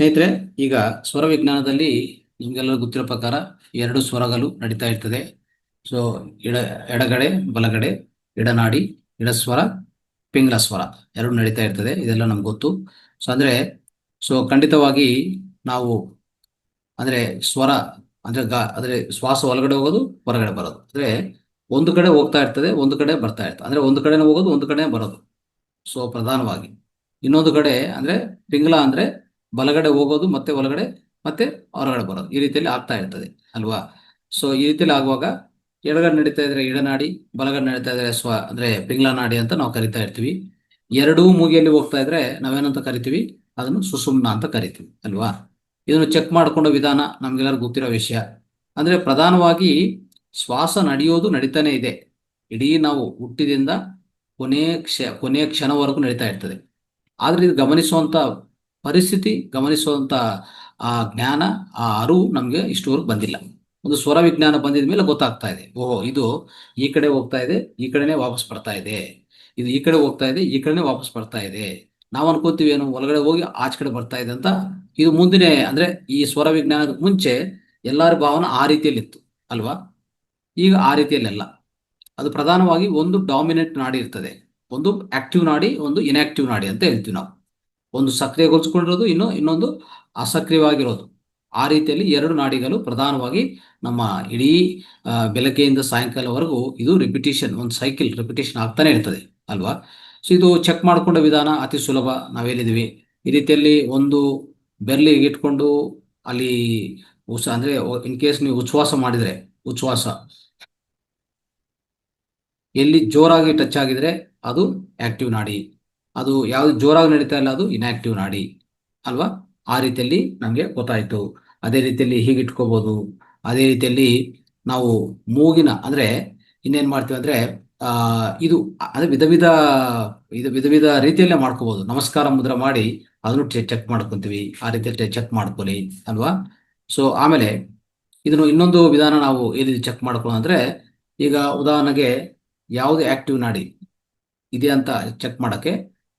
ಸ್ನೇಹಿತರೆ, ಈಗ ಸ್ವರ ವಿಜ್ಞಾನದಲ್ಲಿ ನಿಮಗೆಲ್ಲರೂ ಗೊತ್ತಿರೋ ಪ್ರಕಾರ ಎರಡು ಸ್ವರಗಳು ನಡೀತಾ ಇರ್ತದೆ. ಸೊ ಎಡಗಡೆ ಬಲಗಡೆ, ಎಡನಾಡಿ, ಎಡಸ್ವರ, ಪಿಂಗಳ ಸ್ವರ ಎರಡು ನಡೀತಾ ಇರ್ತದೆ. ಇದೆಲ್ಲ ನಮ್ಗೆ ಗೊತ್ತು. ಸೊ ಅಂದ್ರೆ ಖಂಡಿತವಾಗಿ ನಾವು ಅಂದ್ರೆ ಸ್ವರ ಅಂದ್ರೆ ಶ್ವಾಸ ಒಳಗಡೆ ಹೋಗೋದು, ಹೊರಗಡೆ ಬರೋದು. ಅಂದ್ರೆ ಒಂದು ಕಡೆ ಹೋಗ್ತಾ ಇರ್ತದೆ, ಒಂದು ಕಡೆ ಬರ್ತಾ ಇರ್ತದೆ. ಅಂದ್ರೆ ಒಂದು ಕಡೆನೇ ಹೋಗೋದು, ಒಂದು ಕಡೆ ಬರೋದು. ಸೊ ಪ್ರಧಾನವಾಗಿ ಇನ್ನೊಂದು ಕಡೆ ಅಂದ್ರೆ ಪಿಂಗಳ ಅಂದ್ರೆ ಬಲಗಡೆ ಹೋಗೋದು, ಮತ್ತೆ ಒಳಗಡೆ, ಮತ್ತೆ ಹೊರಗಡೆ ಬರೋದು. ಈ ರೀತಿಯಲ್ಲಿ ಆಗ್ತಾ ಇರ್ತದೆ ಅಲ್ವಾ? ಸೊ ಈ ರೀತಿಯಲ್ಲಿ ಆಗುವಾಗ ಎಡಗಡೆ ನಡೀತಾ ಇದ್ರೆ ಎಡನಾಡಿ, ಬಲಗಡೆ ನಡೀತಾ ಇದ್ರೆ ಅಂದ್ರೆ ಪಿಂಗಳ ನಾಡಿ ಅಂತ ನಾವು ಕರಿತಾ ಇರ್ತೀವಿ. ಎರಡೂ ಮೂಗಿಯಲ್ಲಿ ಹೋಗ್ತಾ ಇದ್ರೆ ನಾವೇನಂತ ಕರಿತೀವಿ? ಅದನ್ನು ಸುಷುಮ್ನ ಅಂತ ಕರಿತೀವಿ ಅಲ್ವಾ? ಇದನ್ನು ಚೆಕ್ ಮಾಡಿಕೊಂಡ ವಿಧಾನ ನಮ್ಗೆಲ್ಲರಿಗೂ ಗೊತ್ತಿರೋ ವಿಷಯ. ಅಂದ್ರೆ ಪ್ರಧಾನವಾಗಿ ಶ್ವಾಸ ನಡೆಯೋದು ನಡೀತಾನೆ ಇದೆ. ಇಡೀ ನಾವು ಹುಟ್ಟಿದಿಂದ ಕೊನೆಯ ಕ್ಷಣವರೆಗೂ ನಡೀತಾ ಇರ್ತದೆ. ಆದ್ರೆ ಇದು ಗಮನಿಸುವಂತ ಪರಿಸ್ಥಿತಿ, ಗಮನಿಸುವಂತ ಆ ಜ್ಞಾನ, ಆ ಅರಿವು ನಮ್ಗೆ ಇಷ್ಟವರೆಗೂ ಬಂದಿಲ್ಲ. ಒಂದು ಸ್ವರ ವಿಜ್ಞಾನ ಬಂದಿದ ಮೇಲೆ ಗೊತ್ತಾಗ್ತಾ ಇದೆ, ಓಹೋ ಇದು ಈ ಕಡೆ ಹೋಗ್ತಾ ಇದೆ, ಈ ಕಡೆನೆ ವಾಪಸ್ ಬರ್ತಾ ಇದೆ. ಇದು ಈ ಕಡೆ ಹೋಗ್ತಾ ಇದೆ, ಈ ಕಡೆನೆ ವಾಪಸ್ ಬರ್ತಾ ಇದೆ. ನಾವು ಅನ್ಕೋತೀವಿ ಏನು, ಒಳಗಡೆ ಹೋಗಿ ಆಚೆ ಕಡೆ ಬರ್ತಾ ಇದೆ ಅಂತ. ಇದು ಮುಂದಿನ ಅಂದ್ರೆ ಈ ಸ್ವರ ವಿಜ್ಞಾನದ ಮುಂಚೆ ಎಲ್ಲರ ಭಾವನೆ ಆ ರೀತಿಯಲ್ಲಿ ಇತ್ತು ಅಲ್ವಾ? ಈಗ ಆ ರೀತಿಯಲ್ಲೆಲ್ಲ. ಅದು ಪ್ರಧಾನವಾಗಿ ಒಂದು ಡಾಮಿನೆಂಟ್ ನಾಡಿ ಇರ್ತದೆ, ಒಂದು ಆಕ್ಟಿವ್ ನಾಡಿ, ಒಂದು ಇನ್ಆಕ್ಟಿವ್ ನಾಡಿ ಅಂತ ಹೇಳ್ತೀವಿ ನಾವು. ಒಂದು ಸಕ್ರಿಯಗೊಳಿಸ್ಕೊಂಡಿರೋದು, ಇನ್ನೊಂದು ಅಸಕ್ರಿಯವಾಗಿರೋದು. ಆ ರೀತಿಯಲ್ಲಿ ಎರಡು ನಾಡಿಗಳು ಪ್ರಧಾನವಾಗಿ ನಮ್ಮ ಇಡೀ ಬೆಳಗ್ಗೆಯಿಂದ ಸಾಯಂಕಾಲವರೆಗೂ ಇದು ರಿಪಿಟೇಷನ್, ಒಂದು ಸೈಕಲ್ ರಿಪಿಟೇಷನ್ ಆಗ್ತಾನೆ ಇರ್ತದೆ ಅಲ್ವಾ? ಸೊ ಇದು ಚೆಕ್ ಮಾಡಿಕೊಂಡ ವಿಧಾನ ಅತಿ ಸುಲಭ. ನಾವೇಳಿದ್ವಿ ಈ ರೀತಿಯಲ್ಲಿ ಒಂದು ಬೆರಳಿಗೆ ಇಟ್ಕೊಂಡು ಅಲ್ಲಿ ಅಂದ್ರೆ ಇನ್ ಕೇಸ್ ನೀವು ಉಚ್ಛ್ವಾಸ ಮಾಡಿದ್ರೆ, ಉಚ್ಛ್ವಾಸ ಎಲ್ಲಿ ಜೋರಾಗಿ ಟಚ್ ಆಗಿದ್ರೆ ಅದು ಆಕ್ಟಿವ್ ನಾಡಿ, ಅದು ಯಾವ್ದು ಜೋರಾಗಿ ನಡೀತಾ ಇಲ್ಲ ಅದು ಇನ್ಆಕ್ಟಿವ್ ನಾಡಿ ಅಲ್ವಾ? ಆ ರೀತಿಯಲ್ಲಿ ನಮಗೆ ಗೊತ್ತಾಯ್ತು. ಅದೇ ರೀತಿಯಲ್ಲಿ ಹೀಗೆ ಇಟ್ಕೋಬಹುದು. ಅದೇ ರೀತಿಯಲ್ಲಿ ನಾವು ಮೂಗಿನ ಅಂದ್ರೆ ಇನ್ನೇನ್ ಮಾಡ್ತೀವಿ ಅಂದ್ರೆ ಆ ಇದು ಅದೇ ವಿಧ ವಿಧ ರೀತಿಯಲ್ಲೇ ಮಾಡ್ಕೋಬಹುದು. ನಮಸ್ಕಾರ ಮುದ್ರ ಮಾಡಿ ಅದನ್ನು ಚೆಕ್ ಮಾಡ್ಕೊಂತೀವಿ. ಆ ರೀತಿಯಲ್ಲಿ ಚೆಕ್ ಮಾಡ್ಕೊಳ್ಳಿ ಅಲ್ವಾ? ಸೊ ಆಮೇಲೆ ಇದನ್ನು ಇನ್ನೊಂದು ವಿಧಾನ ನಾವು ಎಲ್ಲಿ ಚೆಕ್ ಮಾಡ್ಕೊಳ್ಳೋ ಅಂದ್ರೆ, ಈಗ ಉದಾಹರಣೆಗೆ ಯಾವುದು ಆಕ್ಟಿವ್ ನಾಡಿ ಇದೆ ಅಂತ ಚೆಕ್ ಮಾಡಕ್ಕೆ,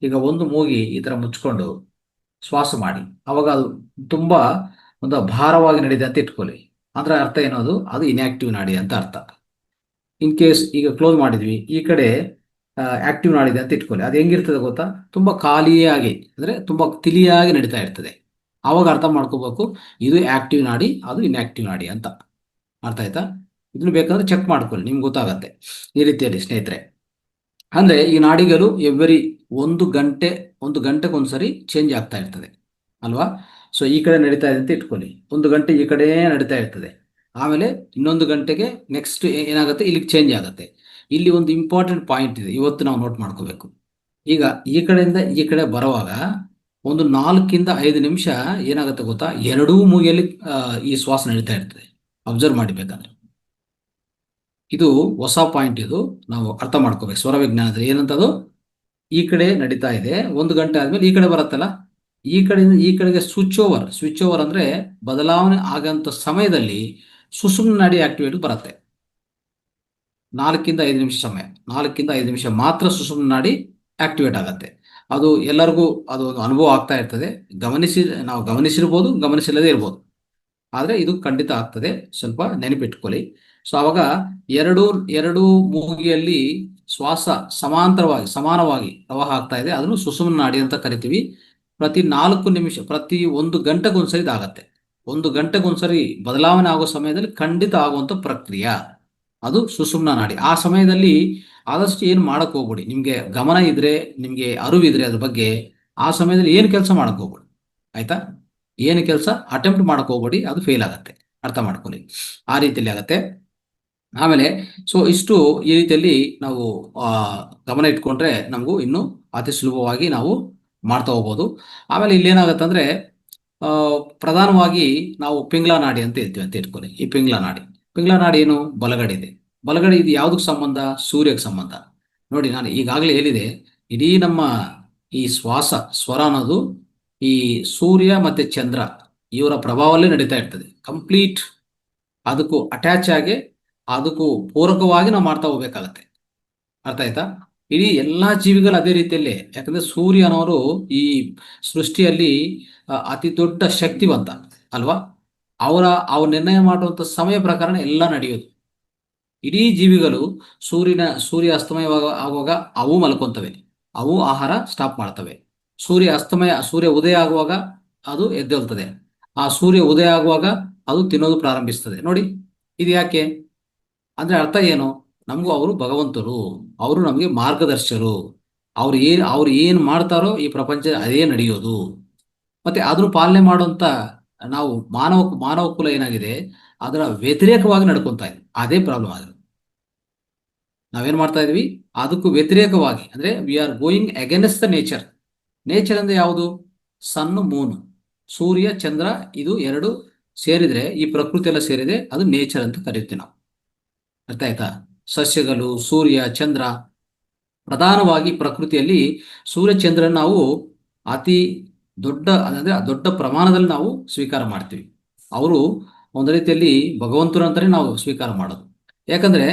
ಈಗ ಒಂದು ಮೂಗಿ ಈ ತರ ಮುಚ್ಕೊಂಡು ಶ್ವಾಸ ಮಾಡಿ, ಅವಾಗ ಅದು ತುಂಬಾ ಒಂದು ಭಾರವಾಗಿ ನಡೀದೆ ಅಂತ ಇಟ್ಕೊಳ್ಳಿ. ಅಂದ್ರೆ ಅರ್ಥ ಏನೋದು, ಅದು ಇನ್ಆಕ್ಟಿವ್ ನಾಡಿ ಅಂತ ಅರ್ಥ. ಇನ್ ಕೇಸ್ ಈಗ ಕ್ಲೋಸ್ ಮಾಡಿದ್ವಿ, ಈ ಕಡೆ ಆಕ್ಟಿವ್ ನಾಡಿ ಇದೆ ಅಂತ ಇಟ್ಕೊಳ್ಳಿ. ಅದು ಹೆಂಗಿರ್ತದೆ ಗೊತ್ತಾ? ತುಂಬಾ ಖಾಲಿಯಾಗಿ ಅಂದ್ರೆ ತುಂಬಾ ತಿಳಿಯಾಗಿ ನಡೀತಾ ಇರ್ತದೆ. ಅವಾಗ ಅರ್ಥ ಮಾಡ್ಕೋಬೇಕು, ಇದು ಆಕ್ಟಿವ್ ನಾಡಿ, ಅದು ಇನ್ಆಕ್ಟಿವ್ ನಾಡಿ ಅಂತ. ಅರ್ಥ ಆಯ್ತಾ? ಇದನ್ನು ಬೇಕಾದ್ರೆ ಚೆಕ್ ಮಾಡ್ಕೊಳ್ಳಿ, ನಿಮ್ಗೆ ಗೊತ್ತಾಗತ್ತೆ ಈ ರೀತಿಯಲ್ಲಿ ಸ್ನೇಹಿತರೆ. ಅಂದ್ರೆ ಈ ನಾಡಿಗಳು ಎವ್ರಿ ಒಂದು ಗಂಟೆಗೊಂದ್ಸರಿ ಚೇಂಜ್ ಆಗ್ತಾ ಇರ್ತದೆ ಅಲ್ವಾ? ಸೊ ಈ ಕಡೆ ನಡೀತಾ ಇದೆ ಅಂತ ಇಟ್ಕೊಳ್ಳಿ, ಒಂದು ಗಂಟೆ ಈ ಕಡೆ ನಡೀತಾ ಇರ್ತದೆ. ಆಮೇಲೆ ಇನ್ನೊಂದು ಗಂಟೆಗೆ ನೆಕ್ಸ್ಟ್ ಏನಾಗುತ್ತೆ, ಇಲ್ಲಿಗೆ ಚೇಂಜ್ ಆಗುತ್ತೆ. ಇಲ್ಲಿ ಒಂದು ಇಂಪಾರ್ಟೆಂಟ್ ಪಾಯಿಂಟ್ ಇದೆ, ಇವತ್ತು ನಾವು ನೋಟ್ ಮಾಡ್ಕೋಬೇಕು. ಈಗ ಈ ಕಡೆಯಿಂದ ಈ ಕಡೆ ಬರುವಾಗ ಒಂದು 4 ಇಂದ 5 ನಿಮಿಷ ಏನಾಗುತ್ತೆ ಗೊತ್ತಾ, ಎರಡೂ ಮೂಗಿಯಲ್ಲಿ ಈ ಶ್ವಾಸ ನಡೀತಾ ಇರ್ತದೆ. ಅಬ್ಸರ್ವ್ ಮಾಡಿಬೇಕಾದ್ರೆ ಇದು ಹೊಸ ಪಾಯಿಂಟ್. ಇದು ನಾವು ಅರ್ಥ ಮಾಡ್ಕೋಬೇಕು ಸ್ವರ ವಿಜ್ಞಾನದಲ್ಲಿ ಏನಂತದು. ಈ ಕಡೆ ನಡೀತಾ ಇದೆ, ಒಂದು ಗಂಟೆ ಆದ್ಮೇಲೆ ಈ ಕಡೆ ಬರುತ್ತಲ್ಲ, ಈ ಕಡೆಯಿಂದ ಈ ಕಡೆಗೆ ಸ್ವಿಚ್ ಓವರ್ ಅಂದ್ರೆ ಬದಲಾವಣೆ ಆಗಂತ ಸಮಯದಲ್ಲಿ ಸುಷುಮ್ನ ನಾಡಿ ಆಕ್ಟಿವೇಟ್ ಬರುತ್ತೆ. 4 ಇಂದ 5 ನಿಮಿಷ ಸಮಯ, 4 ಇಂದ 5 ನಿಮಿಷ ಮಾತ್ರ ಸುಷುಮ್ನ ನಾಡಿ ಆಕ್ಟಿವೇಟ್ ಆಗತ್ತೆ. ಅದು ಎಲ್ಲರಿಗೂ ಅದು ಒಂದು ಅನುಭವ ಆಗ್ತಾ ಇರ್ತದೆ. ನಾವು ಗಮನಿಸಿರ್ಬೋದು, ಗಮನಿಸಿಲ್ಲದೆ ಇರ್ಬೋದು, ಆದ್ರೆ ಇದು ಖಂಡಿತ ಆಗ್ತದೆ. ಸ್ವಲ್ಪ ನೆನಪಿಟ್ಕೊಳ್ಳಿ. ಸೊ ಅವಾಗ ಎರಡು ಎರಡು ಮೂಗಿಯಲ್ಲಿ ಶ್ವಾಸ ಸಮಾನವಾಗಿ ಪ್ರವಾಹ ಆಗ್ತಾ ಇದೆ. ಅದನ್ನು ಸುಷುಮ್ನ ನಾಡಿ ಅಂತ ಕರಿತೀವಿ. ಪ್ರತಿ 4 ನಿಮಿಷ, ಪ್ರತಿ 1 ಗಂಟೆಗೊಂದ್ಸರಿ ಇದಾಗತ್ತೆ. 1 ಗಂಟೆಗೊಂದ್ಸರಿ ಬದಲಾವಣೆ ಆಗೋ ಸಮಯದಲ್ಲಿ ಖಂಡಿತ ಆಗುವಂತ ಪ್ರಕ್ರಿಯೆ ಅದು ಸುಷುಮ್ನ ನಾಡಿ. ಆ ಸಮಯದಲ್ಲಿ ಆದಷ್ಟು ಏನು ಮಾಡಕ್ ಹೋಗ್ಬೇಡಿ. ನಿಮ್ಗೆ ಗಮನ ಇದ್ರೆ, ನಿಮ್ಗೆ ಅರಿವಿದ್ರೆ ಅದ್ರ ಬಗ್ಗೆ, ಆ ಸಮಯದಲ್ಲಿ ಏನು ಕೆಲಸ ಮಾಡಕ್ ಹೋಗ್ಬೇಡಿ. ಆಯ್ತಾ? ಏನು ಕೆಲಸ ಅಟೆಂಪ್ಟ್ ಮಾಡಕ್ ಹೋಗ್ಬೇಡಿ, ಅದು ಫೇಲ್ ಆಗತ್ತೆ. ಅರ್ಥ ಮಾಡ್ಕೊಳ್ಳಿ, ಆ ರೀತಿಯಲ್ಲಿ ಆಗತ್ತೆ. ಆಮೇಲೆ ಇಷ್ಟು ಈ ರೀತಿಯಲ್ಲಿ ನಾವು ಗಮನ ಇಟ್ಕೊಂಡ್ರೆ ನಮಗೂ ಇನ್ನು ಅತಿ ಸುಲಭವಾಗಿ ನಾವು ಮಾಡ್ತಾ ಹೋಗ್ಬೋದು. ಆಮೇಲೆ ಇಲ್ಲೇನಾಗತ್ತೆ ಅಂದ್ರೆ ಪ್ರಧಾನವಾಗಿ ನಾವು ಪಿಂಗ್ಲಾ ನಾಡಿ ಅಂತ ಹೇಳ್ತೀವಿ ಅಂತ ಇಟ್ಕೊಳ್ಳಿ. ಈ ಪಿಂಗ್ಲಾ ನಾಡಿ ಏನು, ಬಲಗಡೆ ಇದೆ. ಬಲಗಡೆ ಇದು ಯಾವುದಕ್ಕೆ ಸಂಬಂಧ? ಸೂರ್ಯಕ್ಕೆ ಸಂಬಂಧ. ನೋಡಿ, ನಾನು ಈಗಾಗಲೇ ಹೇಳಿದೆ, ಇಡೀ ನಮ್ಮ ಈ ಸ್ವರ ಅನ್ನೋದು ಈ ಸೂರ್ಯ ಮತ್ತೆ ಚಂದ್ರ ಇವರ ಪ್ರಭಾವಲ್ಲೇ ನಡೀತಾ ಇರ್ತದೆ. ಕಂಪ್ಲೀಟ್ ಅದಕ್ಕೂ ಅಟ್ಯಾಚ್ ಆಗಿ, ಅದಕ್ಕೂ ಪೂರಕವಾಗಿ ನಾವು ಮಾಡ್ತಾ ಹೋಗ್ಬೇಕಾಗತ್ತೆ. ಅರ್ಥ ಆಯ್ತಾ? ಇಡೀ ಎಲ್ಲಾ ಜೀವಿಗಳು ಅದೇ ರೀತಿಯಲ್ಲೇ. ಯಾಕಂದ್ರೆ ಸೂರ್ಯನವರು ಈ ಸೃಷ್ಟಿಯಲ್ಲಿ ಅತಿ ದೊಡ್ಡ ಶಕ್ತಿವಂತ ಅಲ್ವಾ. ಅವರ ಅವ್ರು ನಿರ್ಣಯ ಮಾಡುವಂತ ಸಮಯ ಪ್ರಕಾರ ಎಲ್ಲ ನಡೆಯೋದು. ಇಡೀ ಜೀವಿಗಳು ಸೂರ್ಯ ಅಸ್ತಮಯವಾಗ ಆಗುವಾಗ ಅವು ಮಲ್ಕೊಂತವೆ, ಅವು ಆಹಾರ ಸ್ಟಾಪ್ ಮಾಡ್ತವೆ. ಸೂರ್ಯ ಉದಯ ಆಗುವಾಗ ಅದು ಎದ್ದೇಳ್ತದೆ. ಆ ಸೂರ್ಯ ಉದಯ ಆಗುವಾಗ ಅದು ತಿನ್ನೋದು ಪ್ರಾರಂಭಿಸ್ತದೆ. ನೋಡಿ, ಇದು ಯಾಕೆ ಅಂದ್ರೆ ಅರ್ಥ ಏನು? ನಮಗೂ ಅವರು ಭಗವಂತರು, ಅವರು ನಮಗೆ ಮಾರ್ಗದರ್ಶಕರು. ಅವ್ರು ಏನ್ ಮಾಡ್ತಾರೋ ಈ ಪ್ರಪಂಚ ಅದೇ ನಡೆಯೋದು. ಮತ್ತೆ ಅದನ್ನು ಪಾಲನೆ ಮಾಡುವಂತ ನಾವು ಮಾನವ ಕುಲ ಏನಾಗಿದೆ, ಅದರ ವ್ಯತಿರೇಕವಾಗಿ ನಡ್ಕೊಂತಾ ಇದೆ. ಅದೇ ಪ್ರಾಬ್ಲಮ್ ಆಗಿದೆ. ನಾವೇನ್ ಮಾಡ್ತಾ ಇದೀವಿ, ಅದಕ್ಕೂ ವ್ಯತಿರೇಕವಾಗಿ ಅಂದ್ರೆ we are going against the nature. Nature ಅಂದ್ರೆ ಯಾವುದು? ಸನ್ ಮೂನ್, ಸೂರ್ಯ ಚಂದ್ರ, ಇದು ಎರಡು ಸೇರಿದ್ರೆ ಈ ಪ್ರಕೃತಿ ಎಲ್ಲ ಸೇರಿದೆ, ಅದು ನೇಚರ್ ಅಂತ ಕರೀತೀವಿ ನಾವು. ಅರ್ಥ ಆಯ್ತಾ? ಸಸ್ಯಗಳು, ಸೂರ್ಯ ಚಂದ್ರ, ಪ್ರಧಾನವಾಗಿ ಪ್ರಕೃತಿಯಲ್ಲಿ ಸೂರ್ಯ ಚಂದ್ರನ ನಾವು ಅತಿ ದೊಡ್ಡ ಪ್ರಮಾಣದಲ್ಲಿ ನಾವು ಸ್ವೀಕಾರ ಮಾಡ್ತೀವಿ. ಅವರು ಒಂದು ರೀತಿಯಲ್ಲಿ ಭಗವಂತರು ಅಂತಾನೆ ನಾವು ಸ್ವೀಕಾರ ಮಾಡೋದು. ಯಾಕಂದ್ರೆ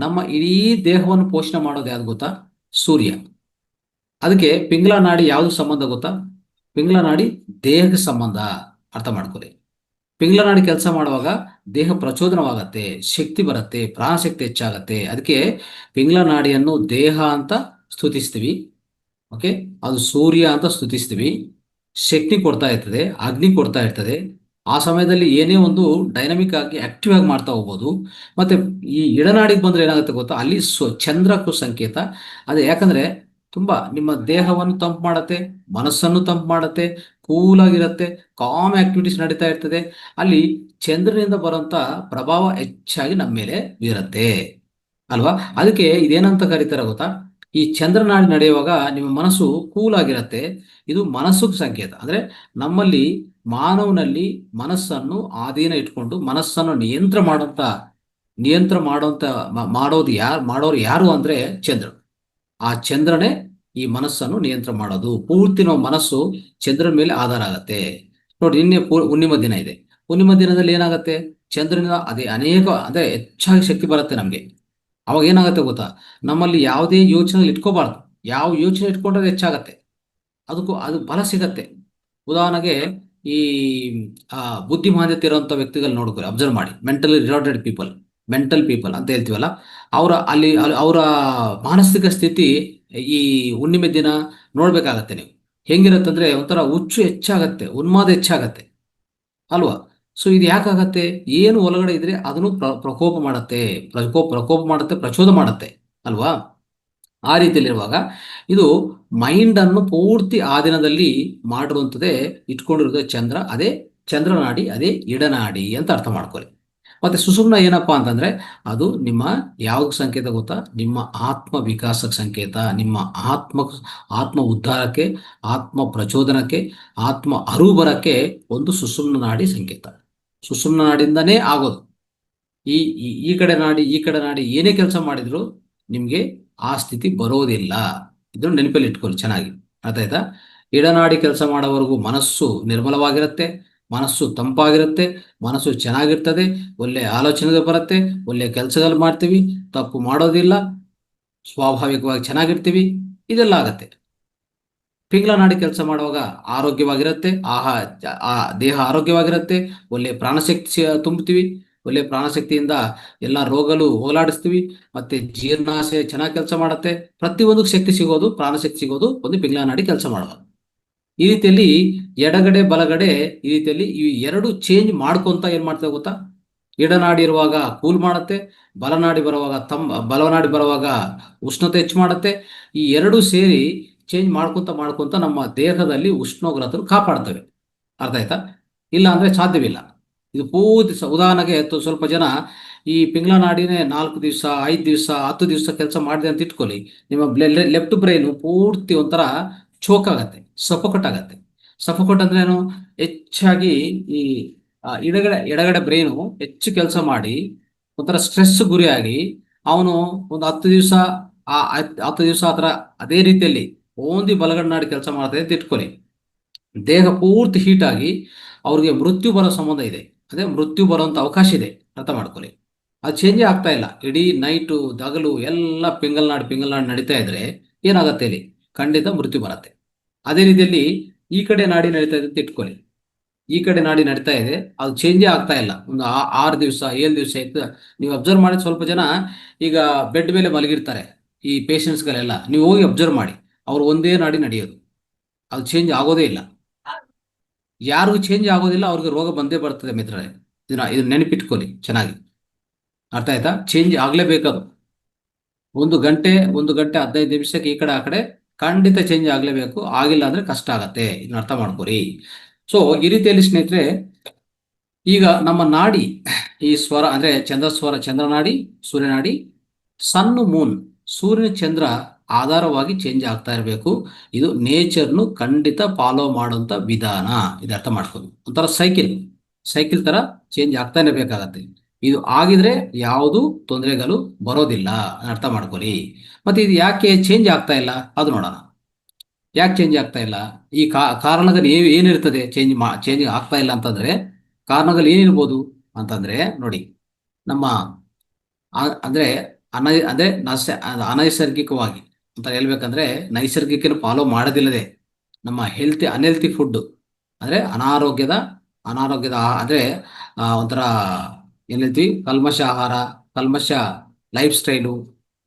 ನಮ್ಮ ಇಡೀ ದೇಹವನ್ನು ಪೋಷಣೆ ಮಾಡೋದು ಯಾವ್ದು ಗೊತ್ತಾ? ಸೂರ್ಯ. ಅದಕ್ಕೆ ಪಿಂಗ್ಲ ನಾಡಿ ಯಾವ್ದು ಸಂಬಂಧ ಗೊತ್ತಾ? ಪಿಂಗ್ಲ ನಾಡಿ ದೇಹಕ್ಕೆ ಸಂಬಂಧ. ಅರ್ಥ ಮಾಡ್ಕೊಳ್ಳಿ. ಪಿಂಗ್ಲ ನಾಡಿ ಕೆಲಸ ಮಾಡುವಾಗ ದೇಹ ಪ್ರಚೋದನವಾಗತ್ತೆ, ಶಕ್ತಿ ಬರುತ್ತೆ, ಪ್ರಾಣಶಕ್ತಿ ಹೆಚ್ಚಾಗತ್ತೆ. ಅದಕ್ಕೆ ಪಿಂಗ್ಲ ನಾಡಿಯನ್ನು ದೇಹ ಅಂತ ಸ್ತುತಿಸ್ತೀವಿ. ಓಕೆ, ಅದು ಸೂರ್ಯ ಅಂತ ಸ್ತುತಿಸ್ತೀವಿ. ಶಕ್ತಿ ಕೊಡ್ತಾ ಇರ್ತದೆ, ಅಗ್ನಿ ಕೊಡ್ತಾ ಇರ್ತದೆ. ಆ ಸಮಯದಲ್ಲಿ ಏನೇ ಒಂದು ಡೈನಮಿಕ್ ಆಗಿ ಆಕ್ಟಿವ್ ಆಗಿ ಮಾಡ್ತಾ ಹೋಗ್ಬೋದು. ಮತ್ತೆ ಈ ಇಡನಾಡಿಗೆ ಬಂದ್ರೆ ಏನಾಗುತ್ತೆ ಗೊತ್ತಾ? ಅಲ್ಲಿ ಚಂದ್ರಕ್ಕೂ ಸಂಕೇತ ಅದೇ. ಯಾಕಂದ್ರೆ ತುಂಬಾ ನಿಮ್ಮ ದೇಹವನ್ನು ತಂಪು ಮಾಡತ್ತೆ, ಮನಸ್ಸನ್ನು ತಂಪು ಮಾಡತ್ತೆ, ಕೂಲ್ ಆಗಿರುತ್ತೆ, ಕಾಮ್ ಆಕ್ಟಿವಿಟೀಸ್ ನಡೀತಾ ಇರ್ತದೆ. ಅಲ್ಲಿ ಚಂದ್ರನಿಂದ ಬರುವಂತ ಪ್ರಭಾವ ಹೆಚ್ಚಾಗಿ ನಮ್ಮ ಮೇಲೆ ಬೀರತ್ತೆ ಅಲ್ವಾ. ಅದಕ್ಕೆ ಇದೇನಂತ ಕರೀತಾರೆ ಗೊತ್ತಾ? ಈ ಚಂದ್ರನಾಡಿ ನಡೆಯುವಾಗ ನಿಮ್ಮ ಮನಸ್ಸು ಕೂಲ್ ಆಗಿರತ್ತೆ. ಇದು ಮನಸ್ಸಿಗೆ ಸಂಕೇತ. ಅಂದ್ರೆ ನಮ್ಮಲ್ಲಿ ಮಾನವನಲ್ಲಿ ಮನಸ್ಸನ್ನು ಆಧೀನ ಇಟ್ಕೊಂಡು ಮನಸ್ಸನ್ನು ನಿಯಂತ್ರ ಮಾಡುವಂತ ಮಾಡೋರು ಯಾರು ಅಂದ್ರೆ ಚಂದ್ರ. ಆ ಚಂದ್ರನೇ ಈ ಮನಸ್ಸನ್ನು ನಿಯಂತ್ರಣ ಮಾಡೋದು. ಪೂರ್ತಿ ನಾವು ಮನಸ್ಸು ಚಂದ್ರನ ಮೇಲೆ ಆಧಾರ ಆಗತ್ತೆ. ನೋಡಿ, ನಿನ್ನೆ ಹುಣ್ಣಿಮೆ ದಿನ ಇದೆ. ಹುಣ್ಣಿಮೆ ದಿನದಲ್ಲಿ ಏನಾಗುತ್ತೆ? ಚಂದ್ರನ ಅದೇ ಹೆಚ್ಚಾಗಿ ಶಕ್ತಿ ಬರುತ್ತೆ ನಮ್ಗೆ. ಅವಾಗ ಏನಾಗುತ್ತೆ ಗೊತ್ತಾ? ನಮ್ಮಲ್ಲಿ ಯಾವುದೇ ಯೋಚನೆ ಇಟ್ಕೋಬಾರ್ದು. ಯಾವ ಯೋಚನೆ ಇಟ್ಕೊಂಡ್ರೆ ಹೆಚ್ಚಾಗತ್ತೆ, ಅದು ಬಲ ಸಿಗತ್ತೆ. ಉದಾಹರಣೆಗೆ ಈ ಬುದ್ಧಿಮಾಂದ್ಯತೆ ಇರುವಂತ ವ್ಯಕ್ತಿಗಳು ನೋಡ್ಕೊಳ್ಳಿ, ಅಬ್ಸರ್ವ್ ಮಾಡಿ. ಮೆಂಟಲಿ ರಿಟಾರ್ಡೆಡ್ ಮೆಂಟಲ್ ಪೀಪಲ್ ಅಂತ ಹೇಳ್ತೀವಲ್ಲ, ಅವರ ಮಾನಸಿಕ ಸ್ಥಿತಿ ಈ ಹುಣ್ಣಿಮೆ ದಿನ ನೋಡ್ಬೇಕಾಗತ್ತೆ ನೀವು. ಹೆಂಗಿರತ್ತಂದ್ರೆ ಒಂಥರ ಹುಚ್ಚು ಹೆಚ್ಚಾಗತ್ತೆ, ಉನ್ಮಾದ ಹೆಚ್ಚಾಗತ್ತೆ ಅಲ್ವಾ. ಸೊ ಇದು ಯಾಕಾಗತ್ತೆ? ಏನು ಒಳಗಡೆ ಇದ್ರೆ ಅದನ್ನು ಪ್ರಕೋಪ ಮಾಡತ್ತೆ, ಪ್ರಚೋದ ಮಾಡತ್ತೆ ಅಲ್ವಾ. ಆ ರೀತಿಯಲ್ಲಿರುವಾಗ ಇದು ಮೈಂಡ್ ಅನ್ನು ಪೂರ್ತಿ ಆ ದಿನದಲ್ಲಿ ಮಾಡಿರುವಂಥದ್ದೇ ಇಟ್ಕೊಂಡಿರೋದೇ ಚಂದ್ರ. ಅದೇ ಚಂದ್ರನಾಡಿ, ಅದೇ ಇಡನಾಡಿ ಅಂತ ಅರ್ಥ ಮಾಡ್ಕೊಳ್ಳಿ. ಮತ್ತೆ ಸುಷುಮ್ನ ಏನಪ್ಪಾ ಅಂತಂದ್ರೆ ಅದು ನಿಮ್ಮ ಯಾವ್ದು ಸಂಕೇತ ಗೊತ್ತಾ? ನಿಮ್ಮ ಆತ್ಮ ವಿಕಾಸಕ್ಕೆ ಸಂಕೇತ, ನಿಮ್ಮ ಆತ್ಮ ಉದ್ಧಾರಕ್ಕೆ, ಆತ್ಮ ಪ್ರಚೋದನಕ್ಕೆ, ಆತ್ಮ ಅರಿವು ಬರಕ್ಕೆ ಒಂದು ಸುಷುಮ್ನ ನಾಡಿ ಸಂಕೇತ. ಸುಷುಮ್ನ ನಾಡಿಂದನೇ ಆಗೋದು. ಈ ಈ ಕಡೆ ನಾಡಿ ಏನೇ ಕೆಲಸ ಮಾಡಿದ್ರು ನಿಮ್ಗೆ ಆ ಸ್ಥಿತಿ ಬರೋದಿಲ್ಲ. ಇದನ್ನು ನೆನಪಲ್ಲಿ ಇಟ್ಕೊಳ್ಳಿ ಚೆನ್ನಾಗಿ. ಅರ್ಥ ಆಯ್ತಾ? ಇಡನಾಡಿ ಕೆಲಸ ಮಾಡೋವರೆಗೂ ಮನಸ್ಸು ನಿರ್ಮಲವಾಗಿರುತ್ತೆ, ಮನಸ್ಸು ತಂಪಾಗಿರುತ್ತೆ, ಮನಸ್ಸು ಚೆನ್ನಾಗಿರ್ತದೆ, ಒಳ್ಳೆ ಆಲೋಚನೆಗಳು ಬರುತ್ತೆ, ಒಳ್ಳೆ ಕೆಲಸಗಳು ಮಾಡ್ತೀವಿ, ತಪ್ಪು ಮಾಡೋದಿಲ್ಲ, ಸ್ವಾಭಾವಿಕವಾಗಿ ಚೆನ್ನಾಗಿರ್ತೀವಿ. ಇದೆಲ್ಲ ಆಗತ್ತೆ. ಪಿಂಗ್ಲ ನಾಡಿ ಕೆಲಸ ಮಾಡುವಾಗ ಆರೋಗ್ಯವಾಗಿರುತ್ತೆ, ದೇಹ ಆರೋಗ್ಯವಾಗಿರುತ್ತೆ, ಒಳ್ಳೆ ಪ್ರಾಣಶಕ್ತಿ ತುಂಬುತ್ತೀವಿ. ಒಳ್ಳೆ ಪ್ರಾಣಶಕ್ತಿಯಿಂದ ಎಲ್ಲ ರೋಗಗಳು ಹೋಗಲಾಡಿಸ್ತೀವಿ. ಮತ್ತೆ ಜೀರ್ಣಾಶಯ ಚೆನ್ನಾಗಿ ಕೆಲಸ ಮಾಡುತ್ತೆ. ಪ್ರತಿಯೊಂದು ಶಕ್ತಿ ಸಿಗೋದು, ಪ್ರಾಣಶಕ್ತಿ ಸಿಗೋದು ಒಂದು ಪಿಂಗ್ಲ ನಾಡಿ ಕೆಲಸ ಮಾಡುವಾಗ. ಈ ರೀತಿಯಲ್ಲಿ ಎಡಗಡೆ ಬಲಗಡೆ ಈ ರೀತಿಯಲ್ಲಿ ಈ ಎರಡು ಚೇಂಜ್ ಮಾಡ್ಕೊಂತ ಏನ್ ಮಾಡ್ತೇವೆ ಗೊತ್ತಾ? ಎಡನಾಡಿ ಇರುವಾಗ ಕೂಲ್ ಮಾಡುತ್ತೆ, ಬಲನಾಡಿ ಬರುವಾಗ ಉಷ್ಣತೆ ಹೆಚ್ಚು ಮಾಡುತ್ತೆ. ಈ ಎರಡು ಸೇರಿ ಚೇಂಜ್ ಮಾಡ್ಕೊಂತ ನಮ್ಮ ದೇಹದಲ್ಲಿ ಉಷ್ಣೋಗ್ರತೆ ಕಾಪಾಡ್ತವೆ. ಅರ್ಥ ಆಯ್ತಾ? ಇಲ್ಲ ಅಂದ್ರೆ ಸಾಧ್ಯವಿಲ್ಲ. ಇದು ಪೂರ್ತಿ ಉದಾಹರಣೆಗೆ ಸ್ವಲ್ಪ ಜನ ಈ ಪಿಂಗ್ಲ ನಾಡಿನೇ 4 ದಿವಸ, 5 ದಿವಸ, 10 ದಿವಸ ಕೆಲಸ ಮಾಡಿದೆ ಅಂತ ಇಟ್ಕೊಳ್ಳಿ. ನಿಮ್ಮ ಲೆಫ್ಟ್ ಬ್ರೈನ್ ಪೂರ್ತಿ ಒಂಥರ ಚೋಕ್ ಆಗತ್ತೆ, ಸಫೋಕಟ್ ಆಗತ್ತೆ. ಸಫೋಕಟ್ ಅಂದ್ರೆ ಏನು? ಹೆಚ್ಚಾಗಿ ಈ ಎಡಗಡೆ ಬ್ರೈನು ಹೆಚ್ಚು ಕೆಲಸ ಮಾಡಿ ಒಂಥರ ಸ್ಟ್ರೆಸ್ ಗುರಿಯಾಗಿ ಅವನು ಒಂದು 10 ದಿವಸ ಆತರ ಅದೇ ರೀತಿಯಲ್ಲಿ ಓನ್ಲಿ ಬಲಗಡೆ ನಾಡಿ ಕೆಲಸ ಮಾಡ್ತಾರೆ ಅಂತ ಇಟ್ಕೊಳ್ಳಿ. ದೇಹ ಪೂರ್ತಿ ಹೀಟ್ ಆಗಿ ಅವ್ರಿಗೆ ಮೃತ್ಯು ಬರೋ ಸಂಬಂಧ ಇದೆ. ಅದೇ ಮೃತ್ಯು ಬರುವಂತ ಅವಕಾಶ ಇದೆ. ಅರ್ಥ ಮಾಡ್ಕೊಳ್ಳಿ. ಅದು ಚೇಂಜೇ ಆಗ್ತಾ ಇಲ್ಲ. ಇಡೀ ನೈಟು ದಗಲು ಎಲ್ಲ ಪಿಂಗಲ್ ನಾಡಿ ನಡೀತಾ ಇದ್ರೆ ಏನಾಗತ್ತೆ? ಇಲ್ಲಿ ಖಂಡಿತ ಮೃತ್ಯು ಬರುತ್ತೆ. ಅದೇ ರೀತಿಯಲ್ಲಿ ಈ ಕಡೆ ನಾಡಿ ನಡೀತಾ ಇದೆ ಅಂತ ಇಟ್ಕೊಳ್ಳಿ. ಈ ಕಡೆ ನಾಡಿ ನಡೀತಾ ಇದೆ, ಅದು ಚೇಂಜೇ ಆಗ್ತಾ ಇಲ್ಲ. ಒಂದು 6 ದಿವಸ 7 ದಿವಸ ಇತ್ತು. ನೀವು ಅಬ್ಸರ್ವ್ ಮಾಡಿ, ಸ್ವಲ್ಪ ಜನ ಈಗ ಬೆಡ್ ಮೇಲೆ ಮಲಗಿರ್ತಾರೆ, ಈ ಪೇಷಂಟ್ಸ್ಗಳೆಲ್ಲ. ನೀವು ಹೋಗಿ ಅಬ್ಸರ್ವ್ ಮಾಡಿ, ಅವ್ರು ಒಂದೇ ನಾಡಿ ನಡೆಯೋದು, ಅದು ಚೇಂಜ್ ಆಗೋದೇ ಇಲ್ಲ. ಯಾರಿಗೂ ಚೇಂಜ್ ಆಗೋದಿಲ್ಲ, ಅವ್ರಿಗೆ ರೋಗ ಬಂದೇ ಬರ್ತದೆ ಮಿತ್ರರೇ. ಇದು ನೆನಪಿಟ್ಕೊಳ್ಳಿ ಚೆನ್ನಾಗಿ. ಅರ್ಥ ಆಯ್ತಾ? ಚೇಂಜ್ ಆಗ್ಲೇಬೇಕದು. 1 ಗಂಟೆ 1 ಗಂಟೆ 15 ನಿಮಿಷಕ್ಕೆ ಈ ಕಡೆ ಆ ಕಡೆ ಖಂಡಿತ ಚೇಂಜ್ ಆಗಲೇಬೇಕು. ಆಗಿಲ್ಲ ಅಂದ್ರೆ ಕಷ್ಟ ಆಗತ್ತೆ, ಇದನ್ನ ಅರ್ಥ ಮಾಡ್ಕೊರಿ. ಸೊ ಈ ರೀತಿಯಲ್ಲಿ ಸ್ನೇಹಿತರೆ, ಈಗ ನಮ್ಮ ನಾಡಿ, ಈ ಸ್ವರ ಅಂದ್ರೆ ಚಂದ್ರಸ್ವರ, ಚಂದ್ರನಾಡಿ, ಸೂರ್ಯನಾಡಿ, ಸನ್ ಮೂನ್, ಸೂರ್ಯನ ಚಂದ್ರ ಆಧಾರವಾಗಿ ಚೇಂಜ್ ಆಗ್ತಾ ಇರಬೇಕು. ಇದು ನೇಚರ್ನು ಖಂಡಿತ ಫಾಲೋ ಮಾಡುವಂತ ವಿಧಾನ. ಇದು ಅರ್ಥ ಮಾಡ್ಕೊಂಡು, ಒಂಥರ ಸೈಕಲ್ ತರ ಚೇಂಜ್ ಆಗ್ತಾನೆ ಬೇಕಾಗತ್ತೆ. ಇದು ಆಗಿದ್ರೆ ಯಾವುದು ತೊಂದರೆಗಳು ಬರೋದಿಲ್ಲ, ಅರ್ಥ ಮಾಡ್ಕೊಳ್ಳಿ. ಮತ್ತೆ ಇದು ಯಾಕೆ ಚೇಂಜ್ ಆಗ್ತಾ ಇಲ್ಲ ಅದು ನೋಡೋಣ. ಯಾಕೆ ಚೇಂಜ್ ಆಗ್ತಾ ಇಲ್ಲ? ಈ ಕಾರಣಗಳು ಏನಿರ್ತದೆ ಚೇಂಜ್ ಆಗ್ತಾ ಇಲ್ಲ ಅಂತಂದ್ರೆ, ಕಾರಣಗಳು ಏನಿರ್ಬೋದು ಅಂತಂದ್ರೆ ನೋಡಿ, ನಮ್ಮ ಅಂದ್ರೆ ಅನೈಸರ್ಗಿಕವಾಗಿ ಅಂತ ಹೇಳ್ಬೇಕಂದ್ರೆ, ನೈಸರ್ಗಿಕ ಫಾಲೋ ಮಾಡೋದಿಲ್ಲದೆ ನಮ್ಮ ಅನ್ಹೆಲ್ತಿ ಫುಡ್ ಅಂದ್ರೆ ಅನಾರೋಗ್ಯದ ಅಂದ್ರೆ ಒಂಥರ ಏನ್ ಹೇಳ್ತೀವಿ, ಕಲ್ಮಶ ಆಹಾರ, ಕಲ್ಮಶ ಲೈಫ್ ಸ್ಟೈಲು,